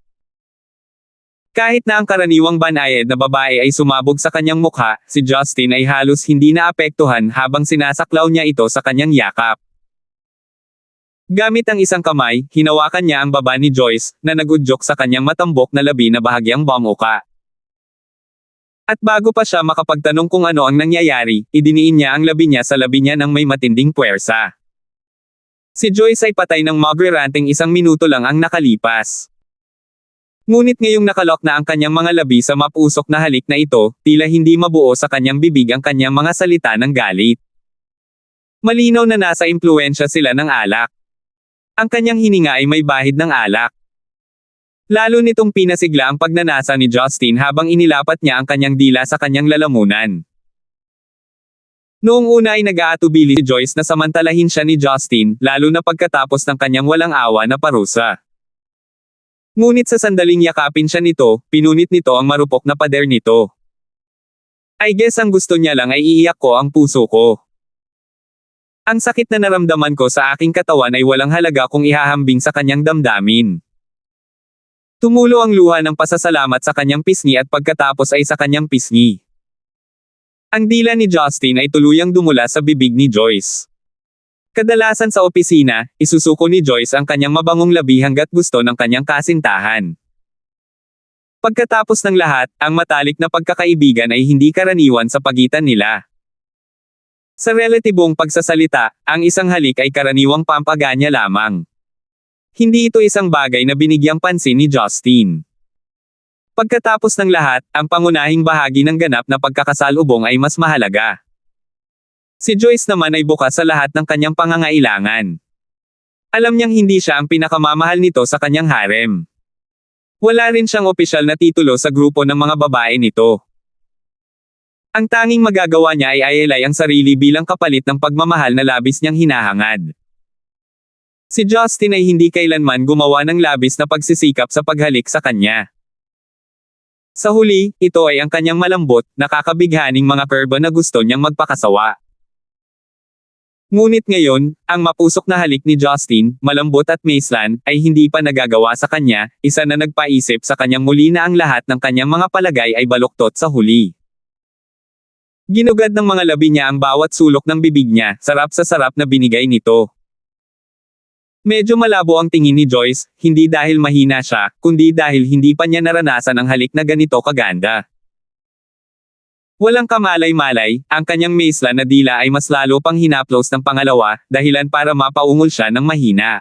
Kahit na ang karaniwang banayad na babae ay sumabog sa kanyang mukha, si Justin ay halos hindi naapektuhan habang sinasaklaw niya ito sa kanyang yakap. Gamit ang isang kamay, hinawakan niya ang baba ni Joyce, na nagudyok sa kanyang matambok na labi na bahagyang bumuka. At bago pa siya makapagtanong kung ano ang nangyayari, idiniin niya ang labi niya sa labi niya ng may matinding puwersa. Si Joyce ay patay ng magre-ranting 1 minuto lang ang nakalipas. Ngunit ngayong nakalok na ang kanyang mga labi sa mapusok na halik na ito, tila hindi mabuo sa kanyang bibig ang kanyang mga salita ng galit. Malinaw na nasa impluwensya sila ng alak. Ang kanyang hininga ay may bahid ng alak. Lalo nitong pinasigla ang pagnanasa ni Justin habang inilapat niya ang kanyang dila sa kanyang lalamunan. Noong una ay nag-aatubili si Joyce na samantalahin siya ni Justin, lalo na pagkatapos ng kanyang walang awa na parusa. Ngunit sa sandaling yakapin siya nito, pinunit nito ang marupok na pader nito. I guess ang gusto niya lang ay iiyak ko ang puso ko. Ang sakit na naramdaman ko sa aking katawan ay walang halaga kung ihahambing sa kanyang damdamin. Tumulo ang luha ng pasasalamat sa kanyang pisngi at pagkatapos ay sa kanyang pisngi. Ang dila ni Justin ay tuluyang dumula sa bibig ni Joyce. Kadalasan sa opisina, isusuko ni Joyce ang kanyang mabangong labi hanggat gusto ng kanyang kasintahan. Pagkatapos ng lahat, ang matalik na pagkakaibigan ay hindi karaniwan sa pagitan nila. Sa relatibong pagsasalita, ang isang halik ay karaniwang pampaganya lamang. Hindi ito isang bagay na binigyang pansin ni Justin. Pagkatapos ng lahat, ang pangunahing bahagi ng ganap na pagkakasalubong ay mas mahalaga. Si Joyce naman ay bukas sa lahat ng kanyang pangangailangan. Alam niyang hindi siya ang pinakamamahal nito sa kanyang harem. Wala rin siyang opisyal na titulo sa grupo ng mga babae nito. Ang tanging magagawa niya ay ayelay ang sarili bilang kapalit ng pagmamahal na labis niyang hinahangad. Si Justin ay hindi kailanman gumawa ng labis na pagsisikap sa paghalik sa kanya. Sa huli, ito ay ang kanyang malambot, nakakabighaning mga kurba na gusto niyang magpakasawa. Ngunit ngayon, ang mapusok na halik ni Justin, malambot at maislan, ay hindi pa nagagawa sa kanya, isa na nagpaisip sa kanyang muli na ang lahat ng kanyang mga palagay ay baluktot sa huli. Ginugad ng mga labi niya ang bawat sulok ng bibig niya, sarap sa sarap na binigay nito. Medyo malabo ang tingin ni Joyce, hindi dahil mahina siya, kundi dahil hindi pa niya naranasan ang halik na ganito kaganda. Walang kamalay-malay, ang kanyang maisla na dila ay mas lalo pang hinaplos ng pangalawa, dahilan para mapaungol siya ng mahina.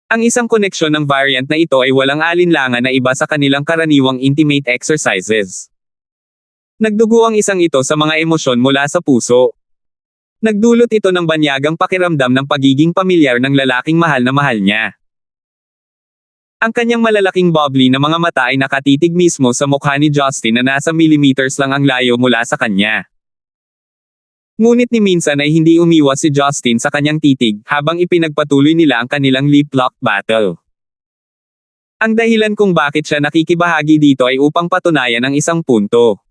Ang isang koneksyon ng variant na ito ay walang alinlangan na iba sa kanilang karaniwang intimate exercises. Nagdugo ang isang ito sa mga emosyon mula sa puso. Nagdulot ito ng banyagang pakiramdam ng pagiging pamilyar ng lalaking mahal na mahal niya. Ang kanyang malalaking bubbly na mga mata ay nakatitig mismo sa mukha ni Justin na nasa millimeters lang ang layo mula sa kanya. Ngunit ni minsan ay hindi umiwas si Justin sa kanyang titig habang ipinagpatuloy nila ang kanilang lip-lock battle. Ang dahilan kung bakit siya nakikibahagi dito ay upang patunayan ang isang punto.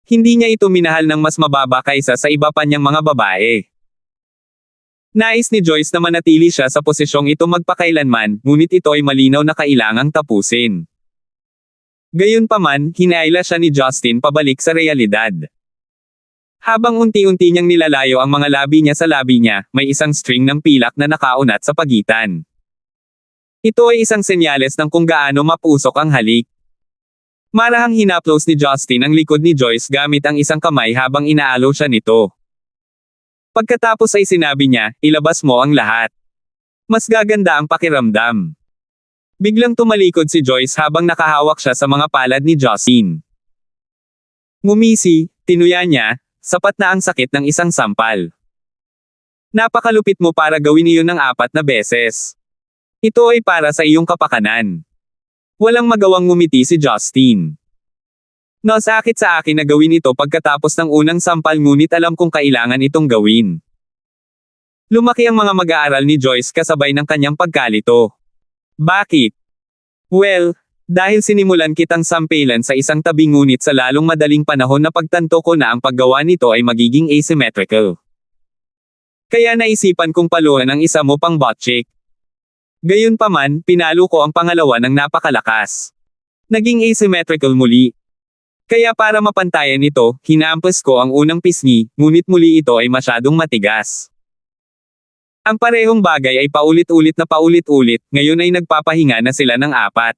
Hindi niya ito minahal ng mas mababa kaysa sa iba pa niyang mga babae. Nais ni Joyce na manatili siya sa posisyong ito magpakailanman, ngunit ito ay malinaw na kailangang tapusin. Gayunpaman, hinayla siya ni Justin pabalik sa realidad. Habang unti-unti niyang nilalayo ang mga labi niya sa labi niya, may isang string ng pilak na nakaunat sa pagitan. Ito ay isang senyales ng kung gaano mapusok ang halik. Marahang hinaplos ni Justin ang likod ni Joyce gamit ang isang kamay habang inaalo siya nito. Pagkatapos ay sinabi niya, ilabas mo ang lahat. Mas gaganda ang pakiramdam. Biglang tumalikod si Joyce habang nakahawak siya sa mga palad ni Justin. Ngumisi, tinuya niya, sapat na ang sakit ng isang sampal. Napakalupit mo para gawin iyon ng 4 na beses. Ito ay para sa iyong kapakanan. Walang magawang ngumiti si Justin. Nasakit sa akin na gawin ito pagkatapos ng unang sampal ngunit alam kong kailangan itong gawin. Lumaki ang mga mag-aaral ni Joyce kasabay ng kanyang pagkalito. Bakit? Well, dahil sinimulan kitang sampelan sa isang tabi ngunit sa lalong madaling panahon na pagtanto ko na ang paggawa nito ay magiging asymmetrical. Kaya naisipan kong paluhan ang isa mo pang butt cheek. Gayunpaman, pinalo ko ang pangalawa ng napakalakas. Naging asymmetrical muli. Kaya para mapantayan ito, hinampas ko ang unang pisngi, ngunit muli ito ay masyadong matigas. Ang parehong bagay ay paulit-ulit, ngayon ay nagpapahinga na sila ng 4.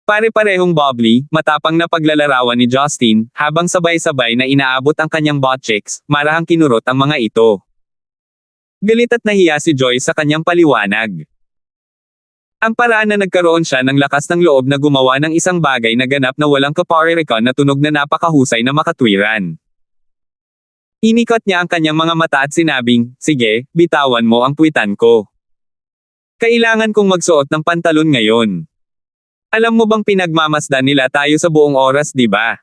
Pare-parehong bubbly, matapang na paglalarawan ni Justin, habang sabay-sabay na inaabot ang kanyang butt cheeks, marahang kinurot ang mga ito. Galit at nahiya si Joyce sa kanyang paliwanag. Ang paraan na nagkaroon siya ng lakas ng loob na gumawa ng isang bagay na ganap na walang kaparirikon na tunog na napakahusay na makatwiran. Inikot niya ang kanyang mga mata at sinabing, sige, bitawan mo ang puwitan ko. Kailangan kong magsuot ng pantalon ngayon. Alam mo bang pinagmamasdan nila tayo sa buong oras, di ba?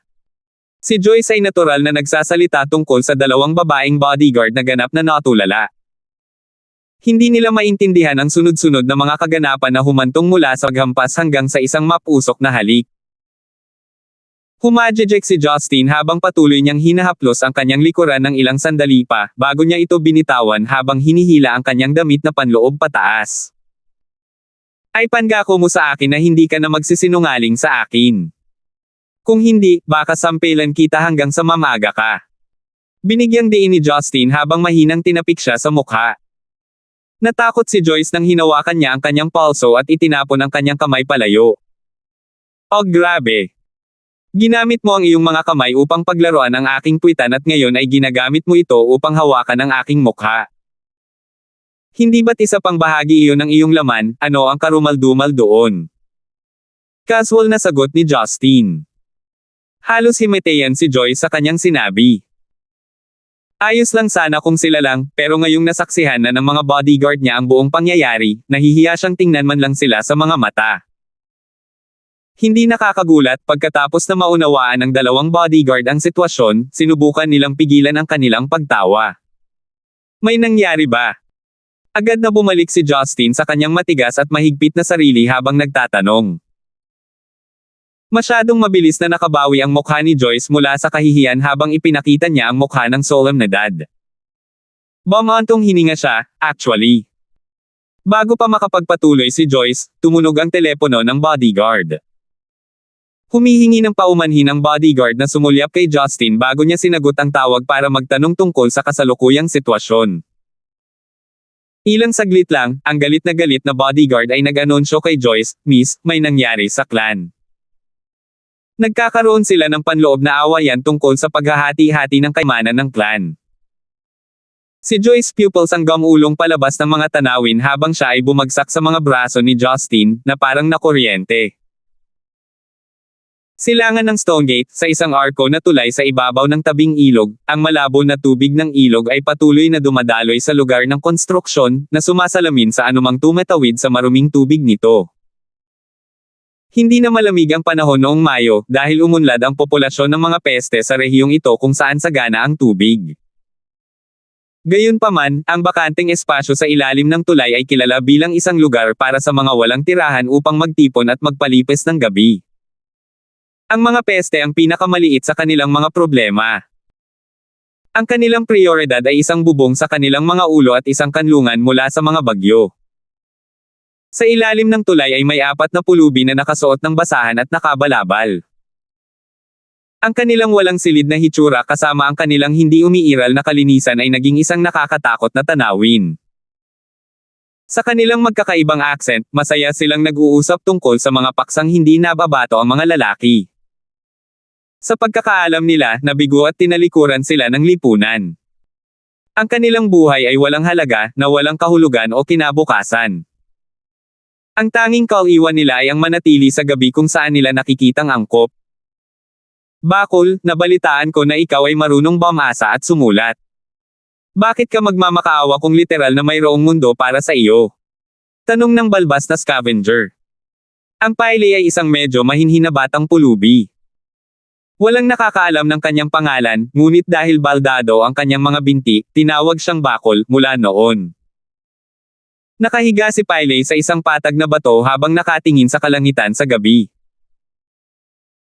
Si Joyce ay natural na nagsasalita tungkol sa 2 babaeng bodyguard na ganap na natulala. Hindi nila maintindihan ang sunod-sunod na mga kaganapan na humantong mula sa paghampas hanggang sa isang mapusok na halik. Humajejek si Justin habang patuloy niyang hinahaplos ang kanyang likuran ng ilang sandali pa, bago niya ito binitawan habang hinihila ang kanyang damit na panloob pataas. Ay pangako mo sa akin na hindi ka na magsisinungaling sa akin. Kung hindi, baka sampelan kita hanggang sa mamaga ka. Binigyang diin ni Justin habang mahinang tinapik siya sa mukha. Natakot si Joyce nang hinawakan niya ang kanyang palso at itinapon ang kanyang kamay palayo. Oh grabe! Ginamit mo ang iyong mga kamay upang paglaruan ang aking puwitan at ngayon ay ginagamit mo ito upang hawakan ang aking mukha. Hindi ba't isa pang bahagi iyon ng iyong laman, ano ang karumaldumal doon? Casual na sagot ni Justin. Halos himatayan si Joyce sa kanyang sinabi. Ayos lang sana kung sila lang, pero ngayong nasaksihan na ng mga bodyguard niya ang buong pangyayari, nahihiya siyang tingnan man lang sila sa mga mata. Hindi nakakagulat, pagkatapos na maunawaan ng 2 bodyguard ang sitwasyon, sinubukan nilang pigilan ang kanilang pagtawa. May nangyari ba? Agad na bumalik si Justin sa kanyang matigas at mahigpit na sarili habang nagtatanong. Masyadong mabilis na nakabawi ang mukha ni Joyce mula sa kahihiyan habang ipinakita niya ang mukha ng solemnidad. Bumantong hininga siya, actually. Bago pa makapagpatuloy si Joyce, tumunog ang telepono ng bodyguard. Humihingi ng paumanhin ang bodyguard na sumulyap kay Justin bago niya sinagot ang tawag para magtanong tungkol sa kasalukuyang sitwasyon. Ilang saglit lang, ang galit na bodyguard ay nag-anunsyo kay Joyce, "Miss, may nangyari sa clan." Nagkakaroon sila ng panloob na awayan tungkol sa paghahati-hati ng kayamanan ng clan. Si Joyce pupils ang gumulong palabas ng mga tanawin habang siya ay bumagsak sa mga braso ni Justin, na parang nakuryente. Silangan ng Stonegate, sa isang arko na tulay sa ibabaw ng tabing ilog, ang malabo na tubig ng ilog ay patuloy na dumadaloy sa lugar ng konstruksyon, na sumasalamin sa anumang tumatawid sa maruming tubig nito. Hindi na malamig ang panahon noong Mayo, dahil umunlad ang populasyon ng mga peste sa rehiyong ito kung saan sagana ang tubig. Gayunpaman, ang bakanteng espasyo sa ilalim ng tulay ay kilala bilang isang lugar para sa mga walang tirahan upang magtipon at magpalipis ng gabi. Ang mga peste ang pinakamaliit sa kanilang mga problema. Ang kanilang prioridad ay isang bubong sa kanilang mga ulo at isang kanlungan mula sa mga bagyo. Sa ilalim ng tulay ay may 4 na pulubi na nakasuot ng basahan at nakabalabal. Ang kanilang walang silid na hitsura kasama ang kanilang hindi umiiral na kalinisan ay naging isang nakakatakot na tanawin. Sa kanilang magkakaibang accent, masaya silang nag-uusap tungkol sa mga paksang hindi nababato ang mga lalaki. Sa pagkakaalam nila, nabigo at tinalikuran sila ng lipunan. Ang kanilang buhay ay walang halaga, na walang kahulugan o kinabukasan. Ang tanging kauiwan nila ay ang manatili sa gabi kung saan nila nakikitang angkop. "Bakol, nabalitaan ko na ikaw ay marunong bumasa at sumulat. Bakit ka magmamakaawa kung literal na mayroong mundo para sa iyo?" Tanong ng balbas na scavenger. Ang Pyle ay isang medyo mahinhin na batang pulubi. Walang nakakaalam ng kanyang pangalan, ngunit dahil baldado ang kanyang mga binti, tinawag siyang Bakol mula noon. Nakahiga si Pyle sa isang patag na bato habang nakatingin sa kalangitan sa gabi.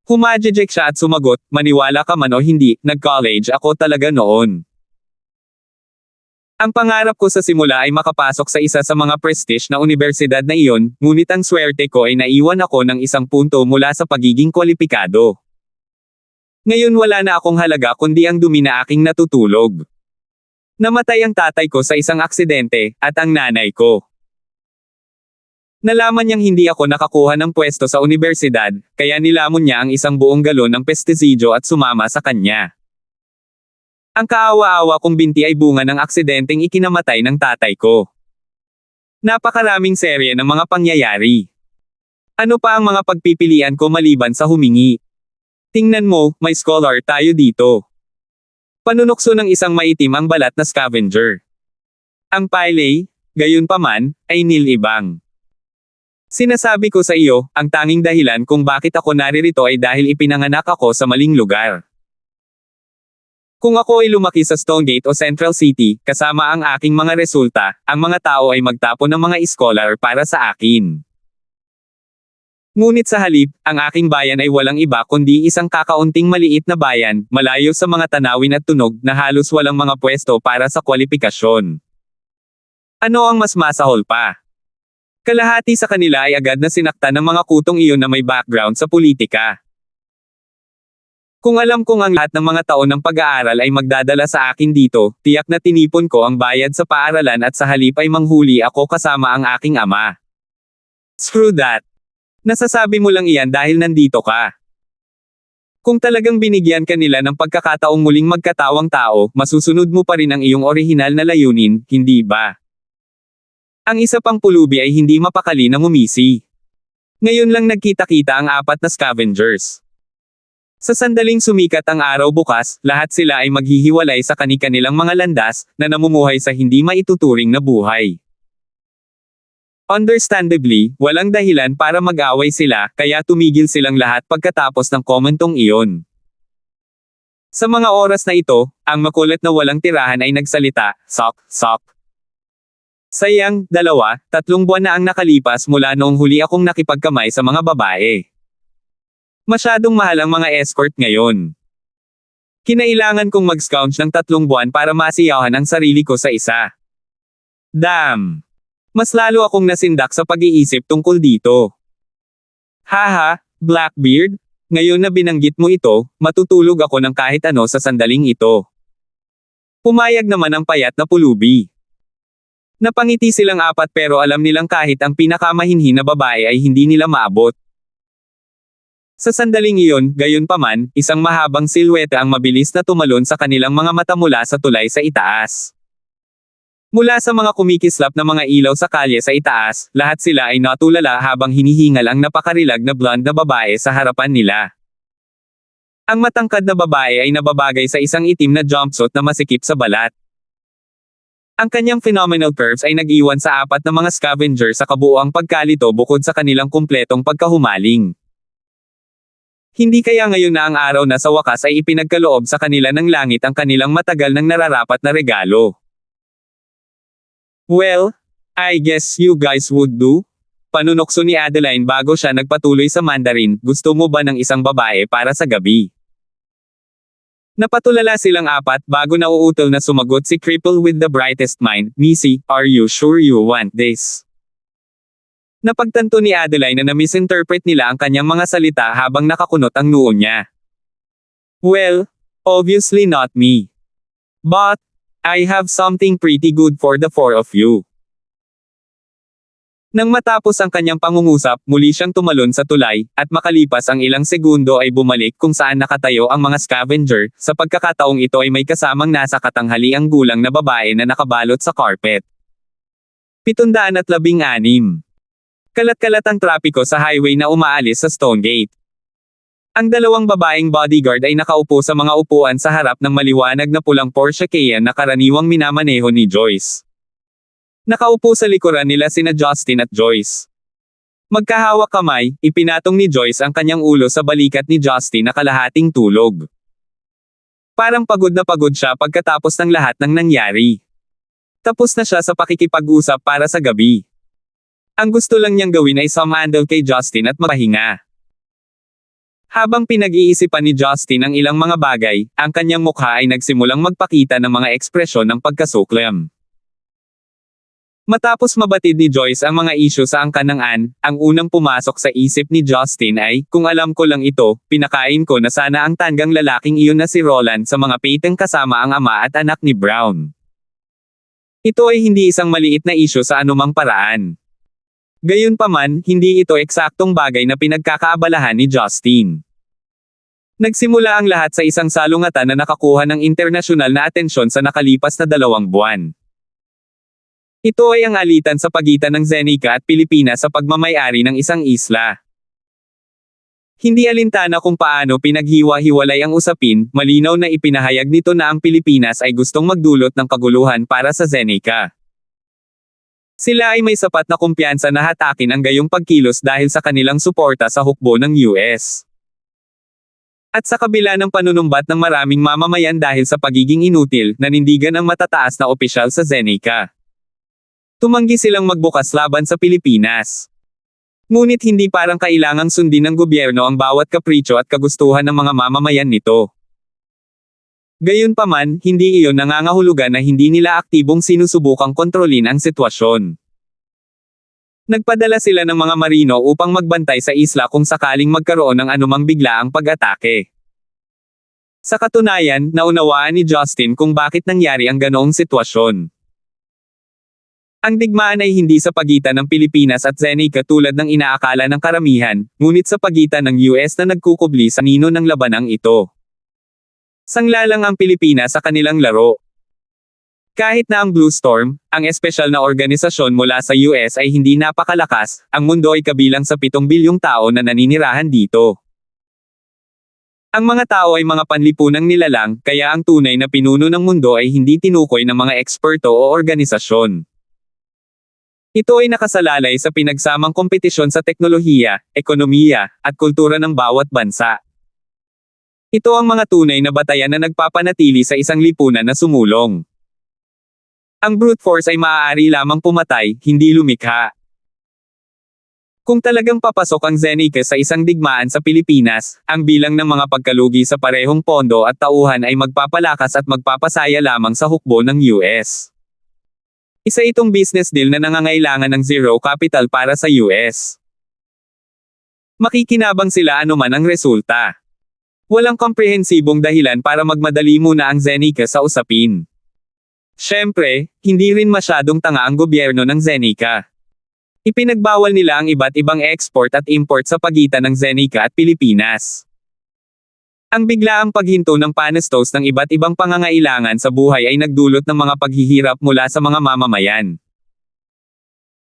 Humajejek siya at sumagot, "Maniwala ka man o hindi, nag-college ako talaga noon. Ang pangarap ko sa simula ay makapasok sa isa sa mga prestige na universidad na iyon, ngunit ang swerte ko ay naiwan ako ng 1 punto mula sa pagiging kwalipikado. Ngayon wala na akong halaga kundi ang dumi na aking natutulog. Namatay ang tatay ko sa isang aksidente, at ang nanay ko. Nalaman niyang hindi ako nakakuha ng pwesto sa universidad, kaya nilamon niya ang 1 buong galon ng pestisidyo at sumama sa kanya. Ang kaawa-awa kong binti ay bunga ng aksidenteng ikinamatay ng tatay ko. Napakaraming serye ng mga pangyayari. Ano pa ang mga pagpipilian ko maliban sa humingi? Tingnan mo, may scholar tayo dito." Panunukso ng isang maitim ang balat na scavenger. Ang Pyle, gayunpaman, ay nilibang. "Sinasabi ko sa iyo, ang tanging dahilan kung bakit ako naririto ay dahil ipinanganak ako sa maling lugar. Kung ako ay lumaki sa Stonegate o Central City, kasama ang aking mga resulta, ang mga tao ay magtapon ng mga scholar para sa akin. Ngunit sa halip, ang aking bayan ay walang iba kundi isang kakaunting maliit na bayan, malayo sa mga tanawin at tunog, na halos walang mga pwesto para sa kwalifikasyon. Ano ang mas masahol pa? Kalahati sa kanila ay agad na sinaktan ng mga kutong iyon na may background sa politika. Kung alam kong ang lahat ng mga taon ng pag-aaral ay magdadala sa akin dito, tiyak na tinipon ko ang bayad sa paaralan at sa halip ay manghuli ako kasama ang aking ama. Screw that. Nasasabi mo lang iyan dahil nandito ka. Kung talagang binigyan ka nila ng pagkakataong muling magkatawang tao, masusunod mo pa rin ang iyong orihinal na layunin, hindi ba? Ang isa pang pulubi ay hindi mapakali na ngumisi. Ngayon lang nagkita-kita ang 4 na scavengers. Sa sandaling sumikat ang araw bukas, lahat sila ay maghihiwalay sa kani-kanilang mga landas, na namumuhay sa hindi maituturing na buhay. Understandably, walang dahilan para mag-away sila, kaya tumigil silang lahat pagkatapos ng komentong iyon. Sa mga oras na ito, ang makulit na walang tirahan ay nagsalita, "Sok, sok." Sayang, 2, 3 buwan na ang nakalipas mula noong huli akong nakipagkamay sa mga babae. Masyadong mahal ang mga escort ngayon. Kinailangan kong mag-scrounge ng 3 buwan para masiyahan ang sarili ko sa isa. Damn! Mas lalo akong nasindak sa pag-iisip tungkol dito. Haha, Blackbeard, ngayon na binanggit mo ito, matutulog ako ng kahit ano sa sandaling ito. Pumayag naman ang payat na pulubi. Napangiti silang apat pero alam nilang kahit ang pinakamahinhin na babae ay hindi nila maabot. Sa sandaling iyon, gayunpaman, isang mahabang silweta ang mabilis na tumalon sa kanilang mga mata mula sa tulay sa itaas. Mula sa mga kumikislap na mga ilaw sa kalye sa itaas, lahat sila ay natulala habang hinihingal ang napakarilag na blonde na babae sa harapan nila. Ang matangkad na babae ay nababagay sa isang itim na jumpsuit na masikip sa balat. Ang kanyang phenomenal curves ay nag-iwan sa apat na mga scavenger sa kabuuang pagkalito bukod sa kanilang kumpletong pagkahumaling. Hindi kaya ngayon na ang araw na sa wakas ay ipinagkaloob sa kanila ng langit ang kanilang matagal nang nararapat na regalo. Well, I guess you guys would do? Panunokso ni Adeline bago siya nagpatuloy sa Mandarin, gusto mo ba ng isang babae para sa gabi? Napatulala silang apat bago nauutol na sumagot si Cripple with the brightest mind, Missy, are you sure you want this? Napagtanto ni Adeline na na-misinterpret nila ang kanyang mga salita habang nakakunot ang noo niya. Well, obviously not me. But, I have something pretty good for the 4 of you. Nang matapos ang kanyang pangungusap, muli siyang tumalon sa tulay, at makalipas ang ilang segundo ay bumalik kung saan nakatayo ang mga scavenger, sa pagkakataong ito ay may kasamang nasa katanghaliang gulang na babae na nakabalot sa carpet. 716. Kalat-kalat ang trapiko sa highway na umaalis sa Stonegate. Ang dalawang babaeng bodyguard ay nakaupo sa mga upuan sa harap ng maliwanag na pulang Porsche Cayenne na karaniwang minamaneho ni Joyce. Nakaupo sa likuran nila sina Justin at Joyce. Magkahawak kamay, ipinatong ni Joyce ang kanyang ulo sa balikat ni Justin na kalahating tulog. Parang pagod na pagod siya pagkatapos ng lahat ng nangyari. Tapos na siya sa pakikipag-usap para sa gabi. Ang gusto lang niyang gawin ay sumandal kay Justin at mapahinga. Habang pinag-iisipan ni Justin ang ilang mga bagay, ang kanyang mukha ay nagsimulang magpakita ng mga ekspresyon ng pagkasuklam. Matapos mabatid ni Joyce ang mga isyu sa angkan ng Anne, ang unang pumasok sa isip ni Justin ay, kung alam ko lang ito, pinakain ko na sana ang tanggang lalaking iyon na si Roland sa mga peteng kasama ang ama at anak ni Brown. Ito ay hindi isang maliit na isyu sa anumang paraan. Gayunpaman, hindi ito eksaktong bagay na pinagkakaabalahan ni Justin. Nagsimula ang lahat sa isang salungatan na nakakuha ng internasyonal na atensyon sa nakalipas na 2 buwan. Ito ay ang alitan sa pagitan ng Zenica at Pilipinas sa pagmamayari ng isang isla. Hindi alintana kung paano pinaghiwa-hiwalay ang usapin, malinaw na ipinahayag nito na ang Pilipinas ay gustong magdulot ng kaguluhan para sa Zenica. Sila ay may sapat na kumpiyansa na hatakin ang gayong pagkilos dahil sa kanilang suporta sa hukbo ng US. At sa kabila ng panunumbat ng maraming mamamayan dahil sa pagiging inutil, nanindigan ang matataas na opisyal sa Zenica. Tumanggi silang magbukas laban sa Pilipinas. Ngunit hindi parang kailangang sundin ng gobyerno ang bawat kapritsyo at kagustuhan ng mga mamamayan nito. Gayunpaman, hindi iyon nangangahulugan na hindi nila aktibong sinusubukang kontrolin ang sitwasyon. Nagpadala sila ng mga marino upang magbantay sa isla kung sakaling magkaroon ng anumang biglaang pag-atake. Sa katunayan, naunawaan ni Justin kung bakit nangyari ang ganoong sitwasyon. Ang digmaan ay hindi sa pagitan ng Pilipinas at Zenica tulad ng inaakala ng karamihan, ngunit sa pagitan ng US na nagkukubli sa nino ng labanang ito. Sanglalang ang Pilipinas sa kanilang laro. Kahit na ang Blue Storm, ang espesyal na organisasyon mula sa US ay hindi napakalakas, ang mundo ay kabilang sa 7 bilyong tao na naninirahan dito. Ang mga tao ay mga panlipunang nilalang, kaya ang tunay na pinuno ng mundo ay hindi tinukoy ng mga eksperto o organisasyon. Ito ay nakasalalay sa pinagsamang kompetisyon sa teknolohiya, ekonomiya, at kultura ng bawat bansa. Ito ang mga tunay na batayan na nagpapanatili sa isang lipunan na sumulong. Ang brute force ay maaari lamang pumatay, hindi lumikha. Kung talagang papasok ang Zenica sa isang digmaan sa Pilipinas, ang bilang ng mga pagkalugi sa parehong pondo at tauhan ay magpapalakas at magpapasaya lamang sa hukbo ng US. Isa itong business deal na nangangailangan ng zero capital para sa US. Makikinabang sila anuman ang resulta. Walang komprehensibong dahilan para magmadali muna ang Zenica sa usapin. Siyempre, hindi rin masyadong tanga ang gobyerno ng Zenica. Ipinagbawal nila ang iba't ibang export at import sa pagitan ng Zenica at Pilipinas. Ang biglaang paghinto ng panastos ng iba't ibang pangangailangan sa buhay ay nagdulot ng mga paghihirap mula sa mga mamamayan.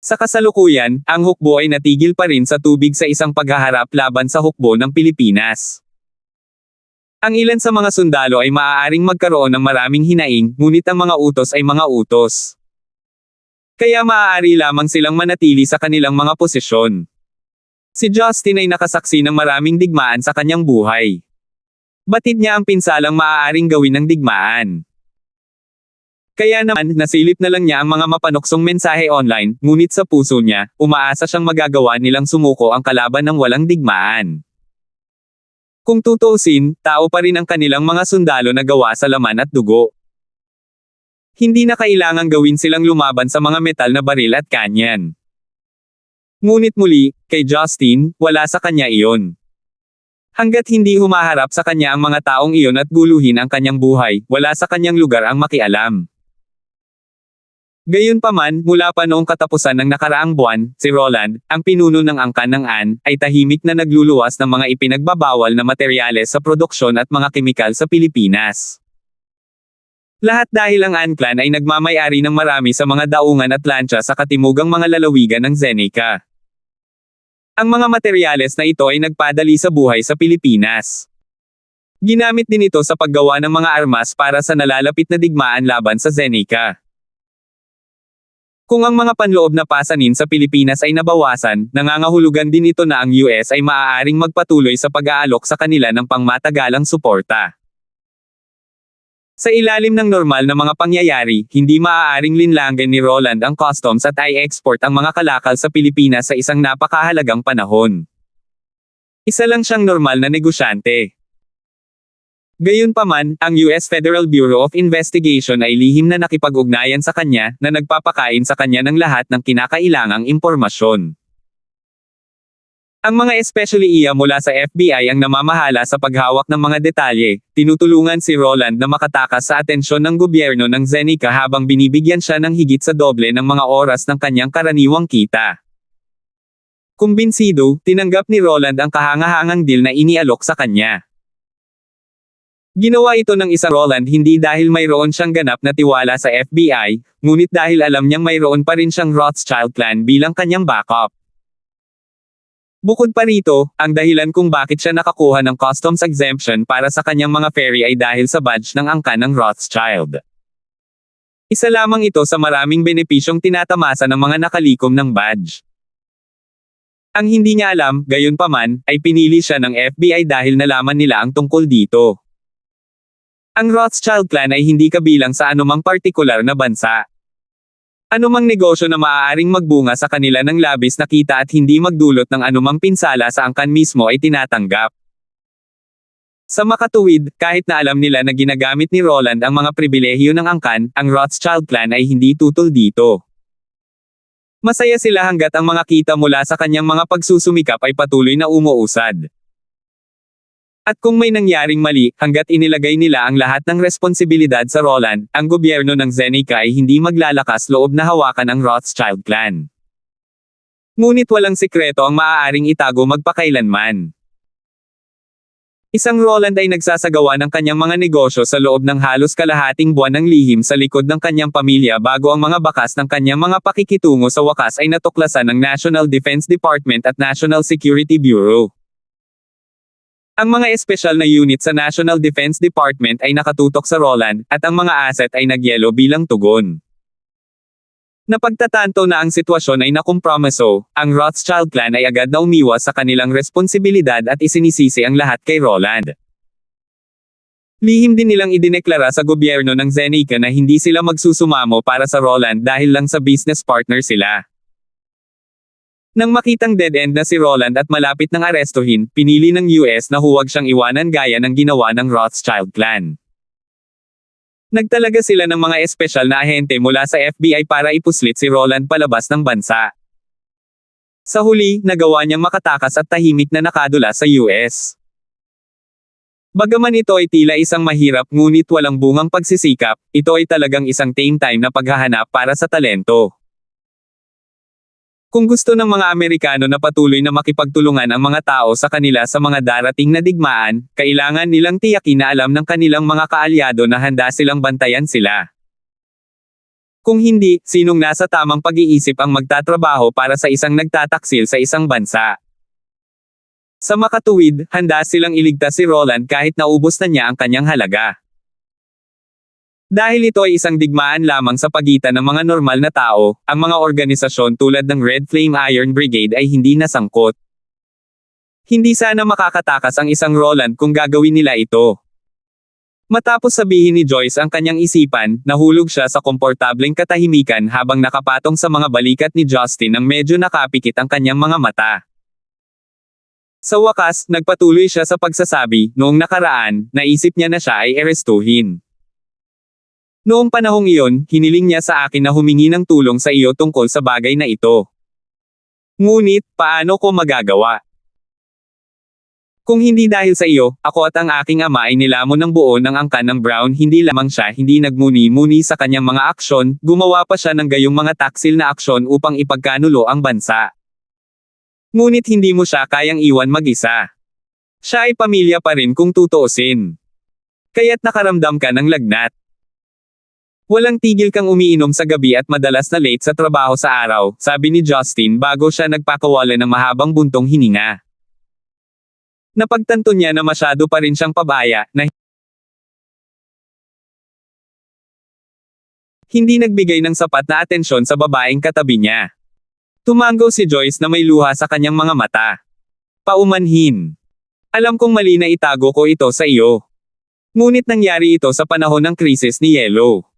Sa kasalukuyan, ang hukbo ay natigil pa rin sa tubig sa isang paghaharap laban sa hukbo ng Pilipinas. Ang ilan sa mga sundalo ay maaaring magkaroon ng maraming hinaing, ngunit ang mga utos ay mga utos. Kaya maaari lamang silang manatili sa kanilang mga posisyon. Si Justin ay nakasaksi ng maraming digmaan sa kanyang buhay. Batid niya ang pinsalang maaaring gawin ng digmaan. Kaya naman, nasilip na lang niya ang mga mapanuksong mensahe online, ngunit sa puso niya, umaasa siyang magagawa nilang sumuko ang kalaban ng walang digmaan. Kung tutuusin, tao pa rin ang kanilang mga sundalo na gawa sa laman at dugo. Hindi na kailangang gawin silang lumaban sa mga metal na baril at kanyan. Ngunit muli, kay Justin, wala sa kanya iyon. Hanggat hindi humaharap sa kanya ang mga taong iyon at guluhin ang kanyang buhay, wala sa kanyang lugar ang makialam. Gayunpaman, mula pa noong katapusan ng nakaraang buwan, si Roland, ang pinuno ng angkan ng AN, ay tahimik na nagluluwas ng mga ipinagbabawal na materyales sa produksyon at mga kemikal sa Pilipinas. Lahat dahil ang AN Clan ay nagmamay-ari ng marami sa mga daungan at lansya sa katimugang mga lalawigan ng Zenica. Ang mga materyales na ito ay nagpadali sa buhay sa Pilipinas. Ginamit din ito sa paggawa ng mga armas para sa nalalapit na digmaan laban sa Zenica. Kung ang mga panloob na pasanin sa Pilipinas ay nabawasan, nangangahulugan din ito na ang US ay maaaring magpatuloy sa pag-aalok sa kanila ng pangmatagalang suporta. Sa ilalim ng normal na mga pangyayari, hindi maaaring linlangan ni Roland ang customs at i-export ang mga kalakal sa Pilipinas sa isang napakahalagang panahon. Isa lang siyang normal na negosyante. Gayunpaman, ang US Federal Bureau of Investigation ay lihim na nakipag-ugnayan sa kanya, na nagpapakain sa kanya ng lahat ng kinakailangang impormasyon. Ang mga espesyaliya mula sa FBI ang namamahala sa paghawak ng mga detalye, tinutulungan si Roland na makatakas sa atensyon ng gobyerno ng Zenica habang binibigyan siya ng higit sa doble ng mga oras ng kanyang karaniwang kita. Kumbinsido, tinanggap ni Roland ang kahangahangang deal na inialok sa kanya. Ginawa ito ng isang Roland hindi dahil mayroon siyang ganap na tiwala sa FBI, ngunit dahil alam niyang mayroon pa rin siyang Rothschild clan bilang kanyang backup. Bukod pa rito, ang dahilan kung bakit siya nakakuha ng customs exemption para sa kanyang mga ferry ay dahil sa badge ng angkan ng Rothschild. Isa lamang ito sa maraming benepisyong tinatamasa ng mga nakalikom ng badge. Ang hindi niya alam, gayunpaman, ay pinili siya ng FBI dahil nalaman nila ang tungkol dito. Ang Rothschild clan ay hindi kabilang sa anumang partikular na bansa. Anumang negosyo na maaaring magbunga sa kanila ng labis na kita at hindi magdulot ng anumang pinsala sa angkan mismo ay tinatanggap. Sa makatuwid, kahit na alam nila na ginagamit ni Roland ang mga pribilehiyo ng angkan, ang Rothschild clan ay hindi tutol dito. Masaya sila hanggat ang mga kita mula sa kanyang mga pagsusumikap ay patuloy na umuusad. At kung may nangyaring mali, hanggat inilagay nila ang lahat ng responsibilidad sa Roland, ang gobyerno ng Zenica ay hindi maglalakas loob na hawakan ang Rothschild clan. Ngunit walang sikreto ang maaaring itago magpakailanman. Isang Roland ay nagsasagawa ng kanyang mga negosyo sa loob ng halos kalahating buwan ng lihim sa likod ng kanyang pamilya bago ang mga bakas ng kanyang mga pakikitungo sa wakas ay natuklasan ng National Defense Department at National Security Bureau. Ang mga espesyal na unit sa National Defense Department ay nakatutok sa Roland, at ang mga asset ay nagyelo bilang tugon. Napagtatanto na ang sitwasyon ay nakompromiso, ang Rothschild clan ay agad na umiwas sa kanilang responsibilidad at isinisisi ang lahat kay Roland. Lihim din nilang idineklara sa gobyerno ng Zenica na hindi sila magsusumamo para sa Roland dahil lang sa business partner sila. Nang makitang dead end na si Roland at malapit ng arestuhin, pinili ng US na huwag siyang iwanan gaya ng ginawa ng Rothschild clan. Nagtalaga sila ng mga espesyal na ahente mula sa FBI para ipuslit si Roland palabas ng bansa. Sa huli, nagawa niyang makatakas at tahimik na nakadula sa US. Bagaman ito ay tila isang mahirap ngunit walang bungang pagsisikap, ito ay talagang isang game time na paghahanap para sa talento. Kung gusto ng mga Amerikano na patuloy na makipagtulungan ang mga tao sa kanila sa mga darating na digmaan, kailangan nilang tiyakin na alam ng kanilang mga kaalyado na handa silang bantayan sila. Kung hindi, sinong nasa tamang pag-iisip ang magtatrabaho para sa isang nagtataksil sa isang bansa? Sa makatuwid, handa silang iligtas si Roland kahit naubos na niya ang kanyang halaga. Dahil ito ay isang digmaan lamang sa pagitan ng mga normal na tao, ang mga organisasyon tulad ng Red Flame Iron Brigade ay hindi nasangkot. Hindi sana makakatakas ang isang Roland kung gagawin nila ito. Matapos sabihin ni Joyce ang kanyang isipan, nahulog siya sa komportableng katahimikan habang nakapatong sa mga balikat ni Justin nang medyo nakapikit ang kanyang mga mata. Sa wakas, nagpatuloy siya sa pagsasabi, noong nakaraan, naisip niya na siya ay arestuhin. Noong panahong iyon, hiniling niya sa akin na humingi ng tulong sa iyo tungkol sa bagay na ito. Ngunit, paano ko magagawa? Kung hindi dahil sa iyo, ako at ang aking ama ay nilamon ng buo ng angkan ng Brown, hindi lamang siya hindi nagmuni-muni sa kanyang mga aksyon, gumawa pa siya ng gayong mga taksil na aksyon upang ipagkanulo ang bansa. Ngunit hindi mo siya kayang iwan mag-isa. Siya ay pamilya pa rin kung tutuusin. Kaya't nakaramdam ka ng lagnat. Walang tigil kang umiinom sa gabi at madalas na late sa trabaho sa araw, sabi ni Justin bago siya nagpakawala ng mahabang buntong hininga. Napagtanto niya na masyado pa rin siyang pabaya, na hindi nagbigay ng sapat na atensyon sa babaeng katabi niya. Tumango si Joyce na may luha sa kanyang mga mata. Paumanhin. Alam kong mali na itago ko ito sa iyo. Ngunit nangyari ito sa panahon ng krisis ni Yellow.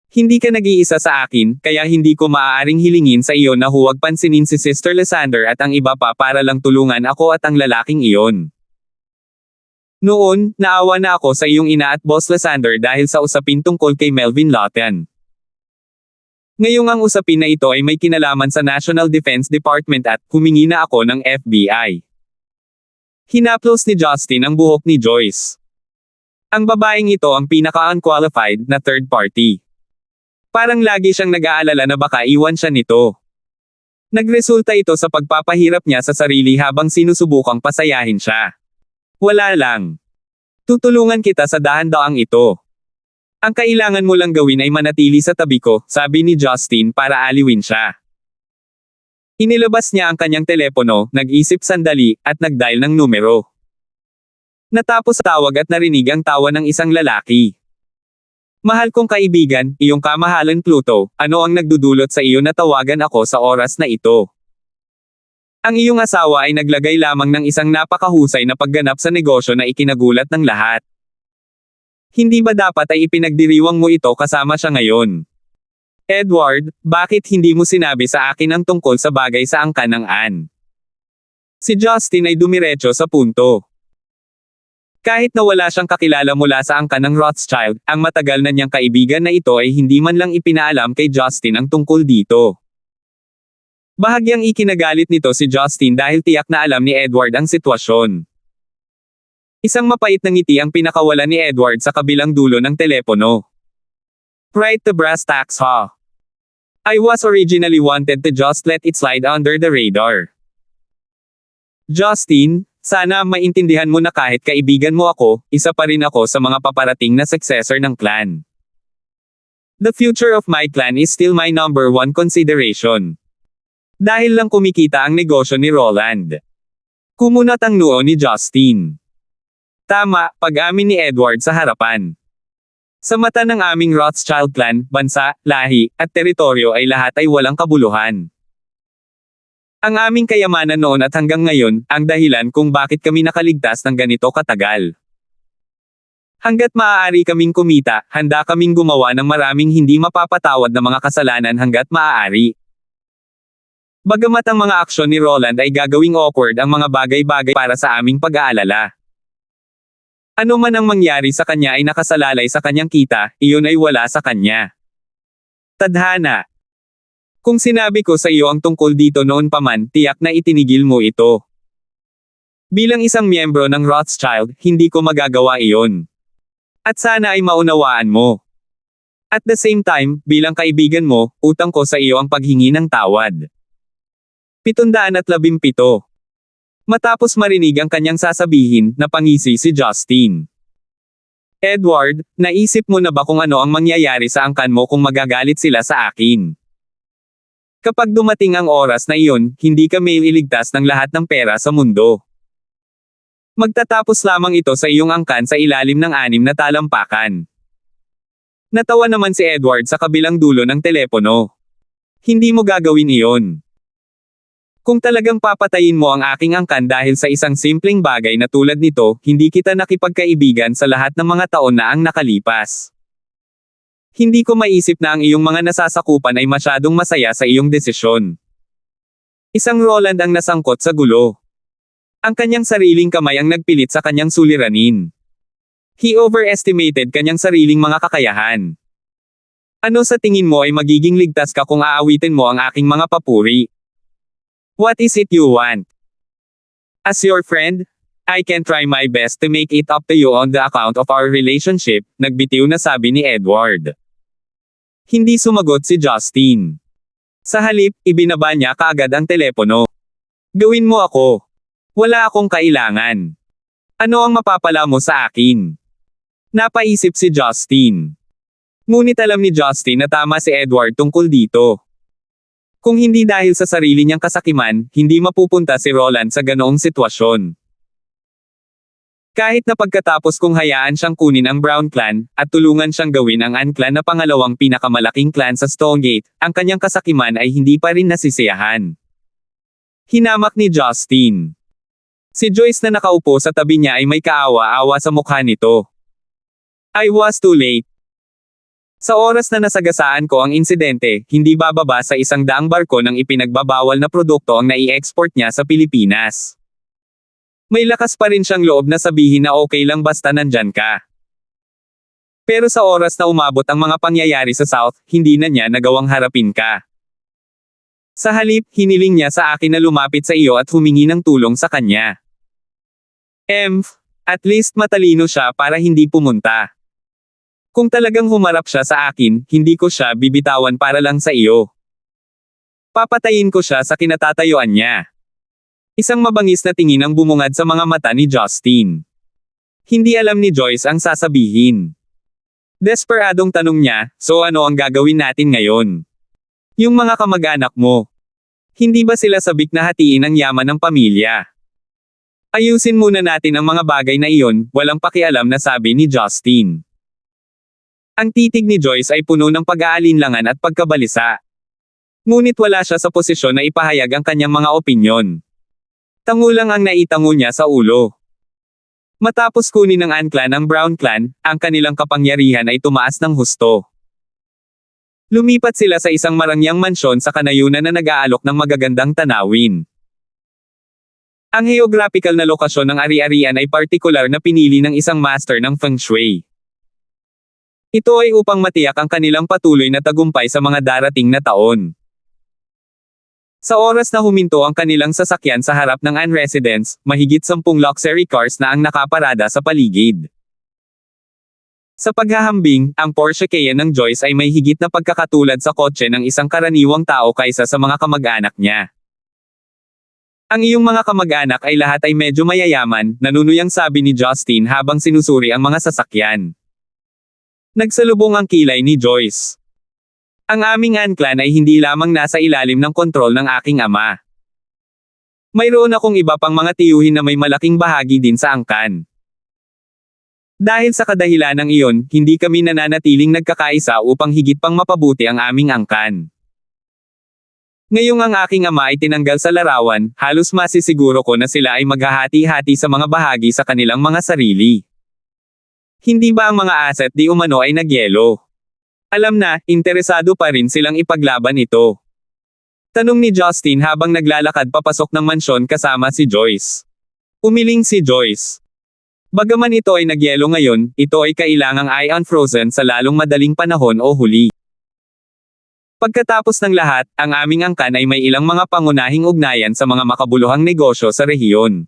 Hindi ka nag-iisa sa akin, kaya hindi ko maaaring hilingin sa iyo na huwag pansinin si Sister Lysander at ang iba pa para lang tulungan ako at ang lalaking iyon. Noon, naawa na ako sa iyong ina at Boss Lysander dahil sa usapin tungkol kay Melvin Lawton. Ngayong ang usapin na ito ay may kinalaman sa National Defense Department at humingi na ako ng FBI. Hinaplos ni Justin ang buhok ni Joyce. Ang babaeng ito ang pinaka-unqualified na third party. Parang lagi siyang nag-aalala na baka iwan siya nito. Nagresulta ito sa pagpapahirap niya sa sarili habang sinusubukang pasayahin siya. Wala lang. Tutulungan kita sa dahan-daang ito. Ang kailangan mo lang gawin ay manatili sa tabi ko, sabi ni Justin para aliwin siya. Inilabas niya ang kanyang telepono, nag-isip sandali, at nag-dial ng numero. Natapos tawag at narinig ang tawa ng isang lalaki. Mahal kong kaibigan, iyong kamahalan Pluto, ano ang nagdudulot sa iyo na tawagan ako sa oras na ito? Ang iyong asawa ay naglagay lamang ng isang napakahusay na pagganap sa negosyo na ikinagulat ng lahat. Hindi ba dapat ay ipinagdiriwang mo ito kasama siya ngayon? Edward, bakit hindi mo sinabi sa akin ang tungkol sa bagay sa angkan ng Anne? Si Justin ay dumiretso sa punto. Kahit na wala siyang kakilala mula sa angkan ng Rothschild, ang matagal na niyang kaibigan na ito ay hindi man lang ipinaalam kay Justin ang tungkol dito. Bahagyang ikinagalit nito si Justin dahil tiyak na alam ni Edward ang sitwasyon. Isang mapait na ngiti ang pinakawala ni Edward sa kabilang dulo ng telepono. Right to brass tacks ha. I was originally wanted to just let it slide under the radar. Justin, sana maintindihan mo na kahit kaibigan mo ako, isa pa rin ako sa mga paparating na successor ng clan. The future of my clan is still my number one consideration. Dahil lang kumikita ang negosyo ni Roland. Kumunat ang noo ni Justin. Tama, pag-amin ni Edward sa harapan. Sa mata ng aming Rothschild clan, bansa, lahi, at teritoryo ay lahat ay walang kabuluhan. Ang aming kayamanan noon at hanggang ngayon, ang dahilan kung bakit kami nakaligtas ng ganito katagal. Hanggat maaari kaming kumita, handa kaming gumawa ng maraming hindi mapapatawad na mga kasalanan hanggat maaari. Bagamat ang mga aksyon ni Roland ay gagawing awkward ang mga bagay-bagay para sa aming pag-aalala. Ano man ang mangyari sa kanya ay nakasalalay sa kanyang kita, iyon ay wala sa kanya. Tadhana. Kung sinabi ko sa iyo ang tungkol dito noon pa man, tiyak na itinigil mo ito. Bilang isang miyembro ng Rothschild, hindi ko magagawa iyon. At sana ay maunawaan mo. At the same time, bilang kaibigan mo, utang ko sa iyo ang paghingi ng tawad. 717. Matapos marinig ang kanyang sasabihin, napangisi si Justin. Edward, naisip mo na ba kung ano ang mangyayari sa angkan mo kung magagalit sila sa akin? Kapag dumating ang oras na iyon, hindi ka may iligtas ng lahat ng pera sa mundo. Magtatapos lamang ito sa iyong angkan sa ilalim ng 6 na talampakan. Natawa naman si Edward sa kabilang dulo ng telepono. Hindi mo gagawin iyon. Kung talagang papatayin mo ang aking angkan dahil sa isang simpleng bagay na tulad nito, hindi kita nakipagkaibigan sa lahat ng mga taon na ang nakalipas. Hindi ko maisip na ang iyong mga nasasakupan ay masyadong masaya sa iyong desisyon. Isang Roland ang nasangkot sa gulo. Ang kanyang sariling kamay ang nagpilit sa kanyang suliranin. He overestimated kanyang sariling mga kakayahan. Ano sa tingin mo ay magiging ligtas ka kung aawitin mo ang aking mga papuri? What is it you want? As your friend, I can try my best to make it up to you on the account of our relationship, nagbitiw na sabi ni Edward. Hindi sumagot si Justin. Sa halip, ibinaba niya kaagad ang telepono. Gawin mo ako. Wala akong kailangan. Ano ang mapapala mo sa akin? Napaisip si Justin. Ngunit alam ni Justin na tama si Edward tungkol dito. Kung hindi dahil sa sarili niyang kasakiman, hindi mapupunta si Roland sa ganoong sitwasyon. Kahit na pagkatapos kung hayaan siyang kunin ang Brown clan, at tulungan siyang gawin ang Ann clan na pangalawang pinakamalaking clan sa Stonegate, ang kanyang kasakiman ay hindi pa rin nasisiyahan. Hinamak ni Justin. Si Joyce na nakaupo sa tabi niya ay may kaawa-awa sa mukha nito. I was too late. Sa oras na nasagasaan ko ang insidente, hindi bababa sa 100 barko ng ipinagbabawal na produkto ang nai-export niya sa Pilipinas. May lakas pa rin siyang loob na sabihin na okay lang basta nandyan ka. Pero sa oras na umabot ang mga pangyayari sa South, hindi na niya nagawang harapin ka. Sa halip, hiniling niya sa akin na lumapit sa iyo at humingi ng tulong sa kanya. At least matalino siya para hindi pumunta. Kung talagang humarap siya sa akin, hindi ko siya bibitawan para lang sa iyo. Papatayin ko siya sa kinatatayuan niya. Isang mabangis na tingin ang bumungad sa mga mata ni Justin. Hindi alam ni Joyce ang sasabihin. Desperadong tanong niya, so ano ang gagawin natin ngayon? Yung mga kamag-anak mo. Hindi ba sila sabik na hatiin ang yaman ng pamilya? Ayusin muna natin ang mga bagay na iyon, walang pakialam na sabi ni Justin. Ang titig ni Joyce ay puno ng pag-aalinlangan at pagkabalisa. Ngunit wala siya sa posisyon na ipahayag ang kanyang mga opinyon. Tango lang ang naitango niya sa ulo. Matapos kunin ng Ann clan ang Brown clan, ang kanilang kapangyarihan ay tumaas ng husto. Lumipat sila sa isang marangyang mansyon sa kanayunan na nag-aalok ng magagandang tanawin. Ang geographical na lokasyon ng ari-arian ay partikular na pinili ng isang master ng Feng Shui. Ito ay upang matiyak ang kanilang patuloy na tagumpay sa mga darating na taon. Sa oras na huminto ang kanilang sasakyan sa harap ng Ann residence, mahigit 10 luxury cars na ang nakaparada sa paligid. Sa paghahambing, ang Porsche Cayenne ng Joyce ay may higit na pagkakatulad sa kotse ng isang karaniwang tao kaysa sa mga kamag-anak niya. Ang iyong mga kamag-anak ay lahat ay medyo mayayaman, nanunuyang sabi ni Justin habang sinusuri ang mga sasakyan. Nagsalubong ang kilay ni Joyce. Ang aming Ann clan ay hindi lamang nasa ilalim ng kontrol ng aking ama. Mayroon akong iba pang mga tiyuhin na may malaking bahagi din sa angkan. Dahil sa kadahilanang iyon, hindi kami nananatiling nagkakaisa upang higit pang mapabuti ang aming angkan. Ngayong ang aking ama ay tinanggal sa larawan, halos masisiguro ko na sila ay maghahati-hati sa mga bahagi sa kanilang mga sarili. Hindi ba ang mga asset di umano ay nagyelo? Alam na, interesado pa rin silang ipaglaban ito. Tanong ni Justin habang naglalakad papasok ng mansyon kasama si Joyce. Umiling si Joyce. Bagaman ito ay nagyelo ngayon, ito ay kailangang ay unfrozen sa lalong madaling panahon o huli. Pagkatapos ng lahat, ang aming angkan ay may ilang mga pangunahing ugnayan sa mga makabuluhang negosyo sa rehiyon.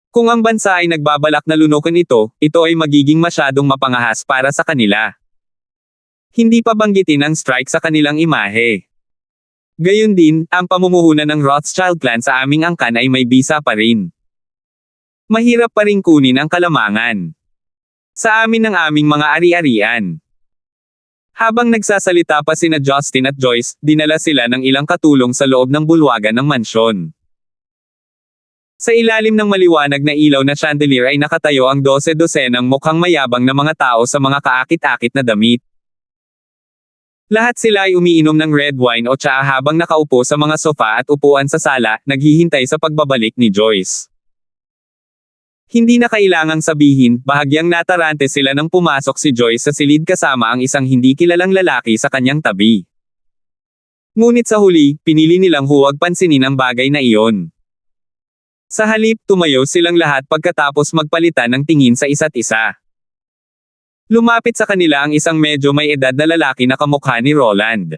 Kung ang bansa ay nagbabalak na lunukin ito ay magiging masyadong mapangahas para sa kanila. Hindi pa banggitin ang strike sa kanilang imahe. Gayun din, ang pamumuhunan ng Rothschild clan sa aming angkan ay may bisa pa rin. Mahirap pa rin kunin ang kalamangan sa amin ng aming mga ari-arian. Habang nagsasalita pa sina Justin at Joyce, dinala sila ng ilang katulong sa loob ng bulwagan ng mansyon. Sa ilalim ng maliwanag na ilaw na chandelier ay nakatayo ang 12-dosenang mukhang mayabang na mga tao sa mga kaakit-akit na damit. Lahat sila ay umiinom ng red wine o tsaa habang nakaupo sa mga sofa at upuan sa sala, naghihintay sa pagbabalik ni Joyce. Hindi na kailangang sabihin, bahagyang natarante sila nang pumasok si Joyce sa silid kasama ang isang hindi kilalang lalaki sa kanyang tabi. Ngunit sa huli, pinili nilang huwag pansinin ang bagay na iyon. Sa halip, tumayo silang lahat pagkatapos magpalitan ng tingin sa isa't isa. Lumapit sa kanila ang isang medyo may edad na lalaki na kamukha ni Roland.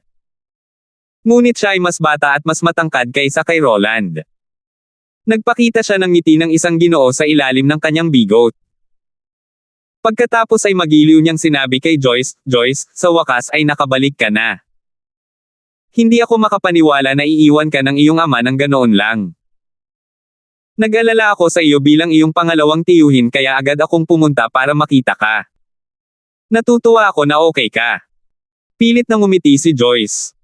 Ngunit siya ay mas bata at mas matangkad kaysa kay Roland. Nagpakita siya ng ngiti ng isang Ginoo sa ilalim ng kanyang bigot. Pagkatapos ay magiliw niyang sinabi kay Joyce, "Joyce, sa wakas ay nakabalik ka na. Hindi ako makapaniwala na iiwan ka ng iyong ama ng ganoon lang. Nag-alala ako sa iyo bilang iyong pangalawang tiyuhin kaya agad akong pumunta para makita ka. Natutuwa ako na okay ka." Pilit na ngumiti si Joyce.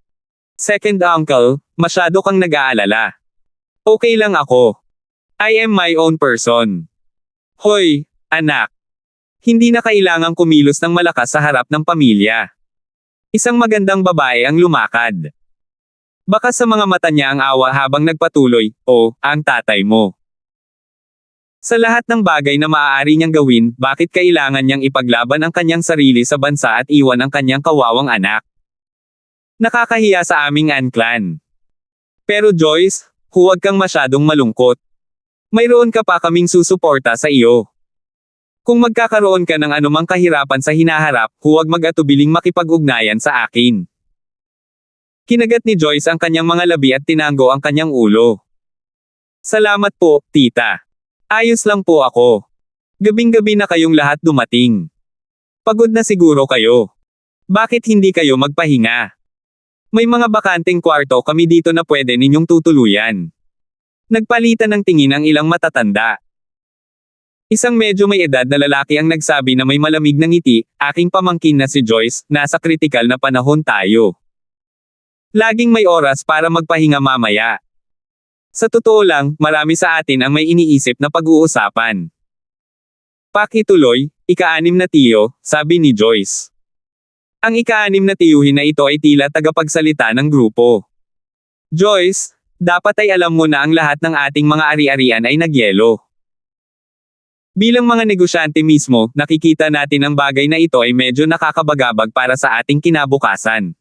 "Second uncle, masyado kang nag-aalala. Okay lang ako. I am my own person." "Hoy, anak. Hindi na kailangang kumilos ng malakas sa harap ng pamilya. Isang magandang babae ang lumakad." Baka sa mga mata niya ang awa habang nagpatuloy, "Oh, ang tatay mo. Sa lahat ng bagay na maaari niyang gawin, bakit kailangan niyang ipaglaban ang kanyang sarili sa bansa at iwan ang kanyang kawawang anak? Nakakahiya sa aming clan. Pero Joyce, huwag kang masyadong malungkot. Mayroon ka pa kaming susuporta sa iyo. Kung magkakaroon ka ng anumang kahirapan sa hinaharap, huwag mag-atubiling makipag-ugnayan sa akin." Kinagat ni Joyce ang kanyang mga labi at tinanggo ang kanyang ulo. "Salamat po, tita. Ayos lang po ako. Gabing-gabi na kayong lahat dumating. Pagod na siguro kayo. Bakit hindi kayo magpahinga? May mga bakanteng kwarto kami dito na pwede ninyong tutuluyan." Nagpalitan ng tingin ang ilang matatanda. Isang medyo may edad na lalaki ang nagsabi na may malamig na ngiti, "Aking pamangkin na si Joyce, nasa kritikal na panahon tayo. Laging may oras para magpahinga mamaya. Sa totoo lang, marami sa atin ang may iniisip na pag-uusapan." "Pakituloy, ika-6 na tiyo," sabi ni Joyce. Ang ika-6 na tiyuhin na ito ay tila tagapagsalita ng grupo. "Joyce, dapat ay alam mo na ang lahat ng ating mga ari-arian ay nagyelo. Bilang mga negosyante mismo, nakikita natin ang bagay na ito ay medyo nakakabagabag para sa ating kinabukasan.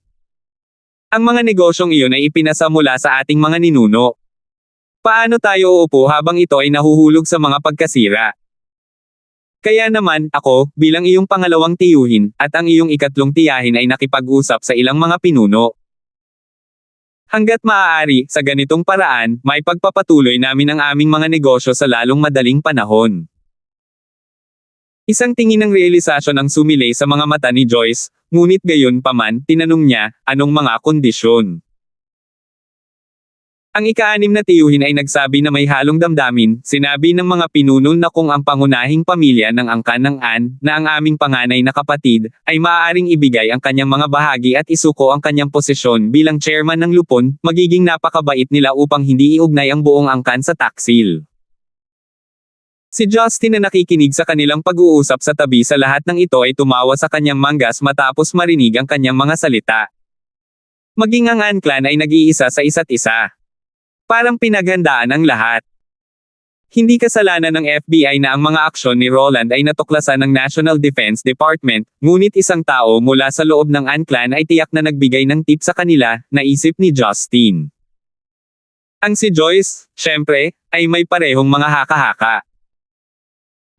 Ang mga negosyong iyon ay ipinasa mula sa ating mga ninuno. Paano tayo uupo habang ito ay nahuhulog sa mga pagkasira? Kaya naman, ako, bilang iyong pangalawang tiyuhin, at ang iyong ikatlong tiyahin ay nakipag-usap sa ilang mga pinuno. Hanggat maaari, sa ganitong paraan, may pagpapatuloy namin ang aming mga negosyo sa lalong madaling panahon." Isang tingin ng realisasyon ang sumilay sa mga mata ni Joyce, ngunit gayon pa man, tinanong niya, "Anong mga kondisyon?" Ang ika-6 na tiyuhin ay nagsabi na may halong damdamin, sinabi ng mga pinuno na kung ang pangunahing pamilya ng angkan ng na ang aming panganay na kapatid, ay maaaring ibigay ang kanyang mga bahagi at isuko ang kanyang posisyon bilang chairman ng lupon, magiging napakabait nila upang hindi iugnay ang buong angkan sa taksil. Si Justin na nakikinig sa kanilang pag-uusap sa tabi sa lahat ng ito ay tumawa sa kanyang manggas matapos marinig ang kanyang mga salita. Maging ang clan ay nag-iisa sa isa't isa. Parang pinaghandaan ang lahat. Hindi kasalanan ng FBI na ang mga aksyon ni Roland ay natuklasan ng National Defense Department, ngunit isang tao mula sa loob ng Anclan ay tiyak na nagbigay ng tip sa kanila, naisip ni Justin. Ang si Joyce, syempre, ay may parehong mga haka-haka.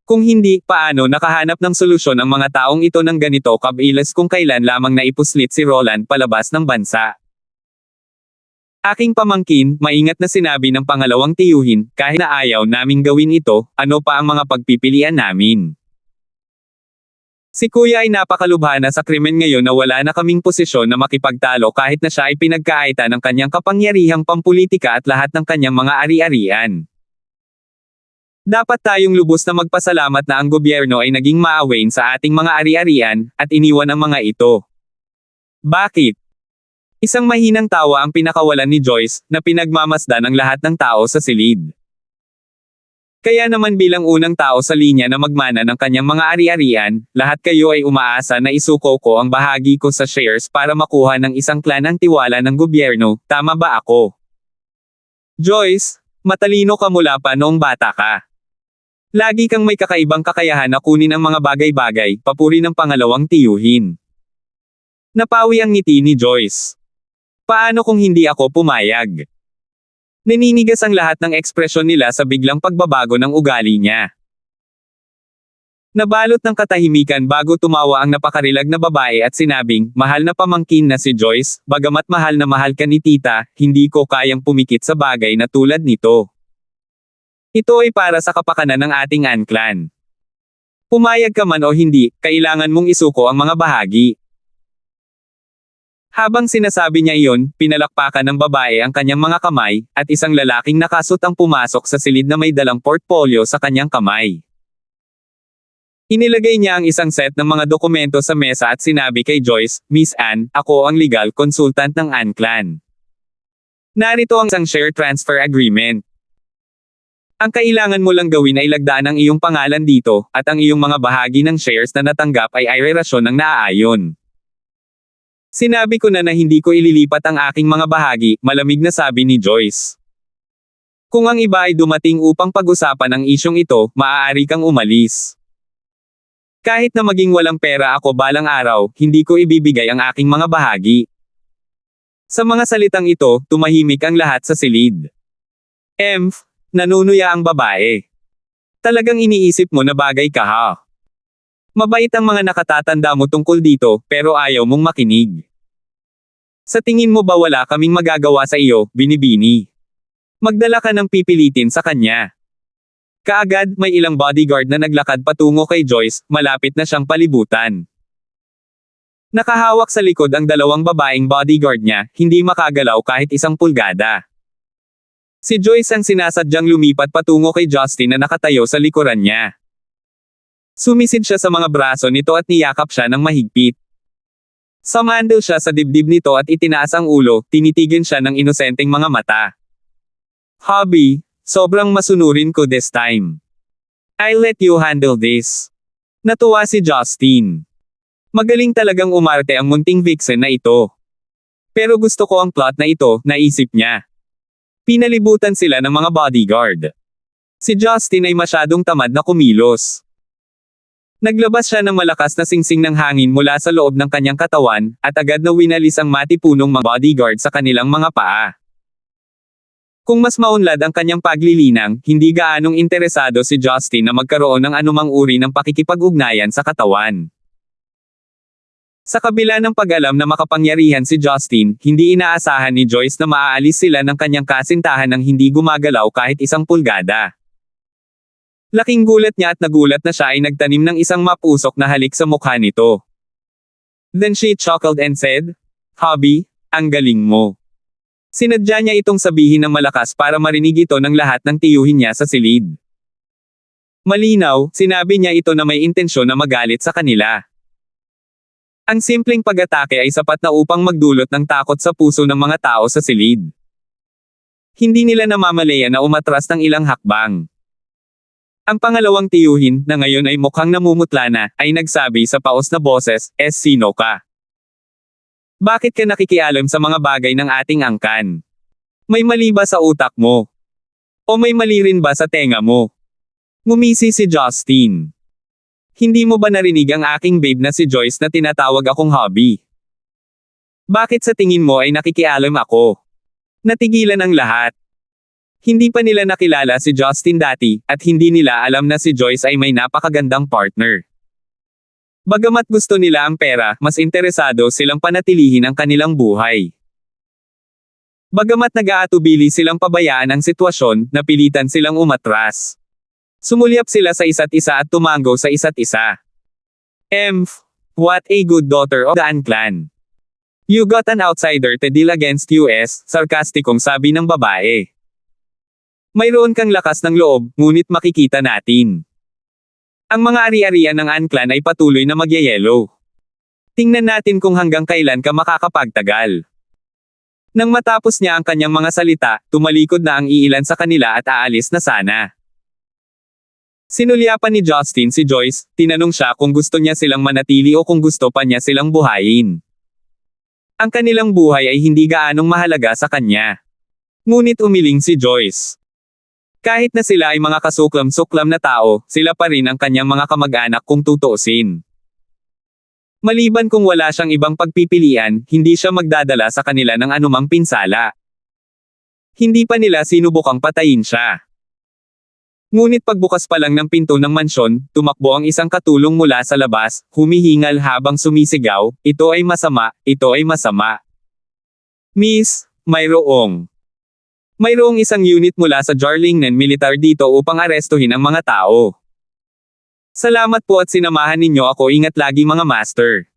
Kung hindi, paano nakahanap ng solusyon ang mga taong ito ng ganito kabilis kung kailan lamang naipuslit si Roland palabas ng bansa? Aking pamangkin, maingat na sinabi ng pangalawang tiyuhin, kahit na ayaw naming gawin ito, ano pa ang mga pagpipilian namin. Si kuya ay napakalubha na sa krimen ngayon na wala na kaming posisyon na makipagtalo kahit na siya ay pinagkaita ng kanyang kapangyarihang pampulitika at lahat ng kanyang mga ari-arian. Dapat tayong lubos na magpasalamat na ang gobyerno ay naging maawain sa ating mga ari-arian, at iniwan ang mga ito. Bakit? Isang mahinang tawa ang pinakawalan ni Joyce, na pinagmamasdan ng lahat ng tao sa silid. Kaya naman bilang unang tao sa linya na magmana ng kanyang mga ari-arian, lahat kayo ay umaasa na isuko ko ang bahagi ko sa shares para makuha ng isang clan ang tiwala ng gobyerno, tama ba ako? Joyce, matalino ka mula pa noong bata ka. Lagi kang may kakaibang kakayahan na kunin ang mga bagay-bagay, papuri ng pangalawang tiyuhin. Napawi ang ngiti ni Joyce. Paano kung hindi ako pumayag? Naninigas ang lahat ng ekspresyon nila sa biglang pagbabago ng ugali niya. Nabalot ng katahimikan bago tumawa ang napakarilag na babae at sinabing, mahal na pamangkin na si Joyce, bagamat mahal na mahal ka ni tita, hindi ko kayang pumikit sa bagay na tulad nito. Ito ay para sa kapakanan ng ating Anclan. Pumayag ka man o hindi, kailangan mong isuko ang mga bahagi. Habang sinasabi niya iyon, pinalakpakan ng babae ang kanyang mga kamay, at isang lalaking nakasut ang pumasok sa silid na may dalang portfolio sa kanyang kamay. Inilagay niya ang isang set ng mga dokumento sa mesa at sinabi kay Joyce, Miss Anne, ako ang legal consultant ng Anclan. Narito ang isang share transfer agreement. Ang kailangan mo lang gawin ay lagdaan ang iyong pangalan dito, at ang iyong mga bahagi ng shares na natanggap ay relasyon ng naaayon. Sinabi ko na hindi ko ililipat ang aking mga bahagi, malamig na sabi ni Joyce. Kung ang iba ay dumating upang pag-usapan ang isyong ito, maaari kang umalis. Kahit na maging walang pera ako balang araw, hindi ko ibibigay ang aking mga bahagi. Sa mga salitang ito, tumahimik ang lahat sa silid. Nanunuya ang babae. Talagang iniisip mo na bagay ka ha? Mabait ang mga nakatatanda mo tungkol dito, pero ayaw mong makinig. Sa tingin mo ba wala kaming magagawa sa iyo, binibini? Magdala ka ng pipilitin sa kanya. Kaagad, may ilang bodyguard na naglakad patungo kay Joyce, malapit na siyang palibutan. Nakahawak sa likod ang dalawang babaeng bodyguard niya, hindi makagalaw kahit isang pulgada. Si Joyce ang sinasadyang lumipat patungo kay Justin na nakatayo sa likuran niya. Sumisid siya sa mga braso nito at niyakap siya ng mahigpit. Sumandal siya sa dibdib nito at itinaas ang ulo, tinitigin siya ng inosenteng mga mata. Hubby, sobrang masunurin ko this time. I'll let you handle this. Natuwa si Justin. Magaling talagang umarte ang munting vixen na ito. Pero gusto ko ang plot na ito, naisip niya. Pinalibutan sila ng mga bodyguard. Si Justin ay masyadong tamad na kumilos. Naglabas siya ng malakas na singsing ng hangin mula sa loob ng kanyang katawan, at agad na winalis ang matipunong mga bodyguard sa kanilang mga paa. Kung mas maunlad ang kanyang paglilinang, hindi gaanong interesado si Justin na magkaroon ng anumang uri ng pakikipag-ugnayan sa katawan. Sa kabila ng pag-alam na makapangyarihan si Justin, hindi inaasahan ni Joyce na maaalis sila ng kanyang kasintahan ng hindi gumagalaw kahit isang pulgada. Laking gulat niya at nagulat na siya ay nagtanim ng isang mapusok na halik sa mukha nito. Then she chuckled and said, Hubby, ang galing mo. Sinadya niya itong sabihin ng malakas para marinig ito ng lahat ng tiyuhin niya sa silid. Malinaw, sinabi niya ito na may intensyon na magalit sa kanila. Ang simpleng pag-atake ay sapat na upang magdulot ng takot sa puso ng mga tao sa silid. Hindi nila namamalayan na umatras ng ilang hakbang. Ang pangalawang tiyuhin, na ngayon ay mukhang namumutla na, ay nagsabi sa paos na boses, sino ka? Bakit ka nakikialam sa mga bagay ng ating angkan? May mali ba sa utak mo? O may mali rin ba sa tenga mo? Ngumisi si Justin. Hindi mo ba narinig ang aking babe na si Joyce na tinatawag akong hubby? Bakit sa tingin mo ay nakikialam ako? Natigilan ang lahat. Hindi pa nila nakilala si Justin dati, at hindi nila alam na si Joyce ay may napakagandang partner. Bagamat gusto nila ang pera, mas interesado silang panatilihin ang kanilang buhay. Bagamat nag-aatubili silang pabayaan ang sitwasyon, napilitan silang umatras. Sumulyap sila sa isa't isa at tumango sa isa't isa. What a good daughter of the An clan. You got an outsider to deal against US, sarkastikong sabi ng babae. Mayroon kang lakas ng loob, ngunit makikita natin. Ang mga ari-arian ng An clan ay patuloy na magyayelo. Tingnan natin kung hanggang kailan ka makakapagtagal. Nang matapos niya ang kanyang mga salita, tumalikod na ang iilan sa kanila at aalis na sana. Sinulyapan ni Justin si Joyce, tinanong siya kung gusto niya silang manatili o kung gusto pa niya silang buhayin. Ang kanilang buhay ay hindi gaanong mahalaga sa kanya. Ngunit umiling si Joyce. Kahit na sila ay mga kasuklam-suklam na tao, sila pa rin ang kanyang mga kamag-anak kung tutuusin. Maliban kung wala siyang ibang pagpipilian, hindi siya magdadala sa kanila ng anumang pinsala. Hindi pa nila sinubukang patayin siya. Ngunit pagbukas pa lang ng pinto ng mansyon, tumakbo ang isang katulong mula sa labas, humihingal habang sumisigaw, "Ito ay masama, ito ay masama. Miss, mayroong isang unit mula sa Jarlingnan Militar dito upang arestuhin ang mga tao. Salamat po at sinamahan ninyo ako, ingat lagi mga master."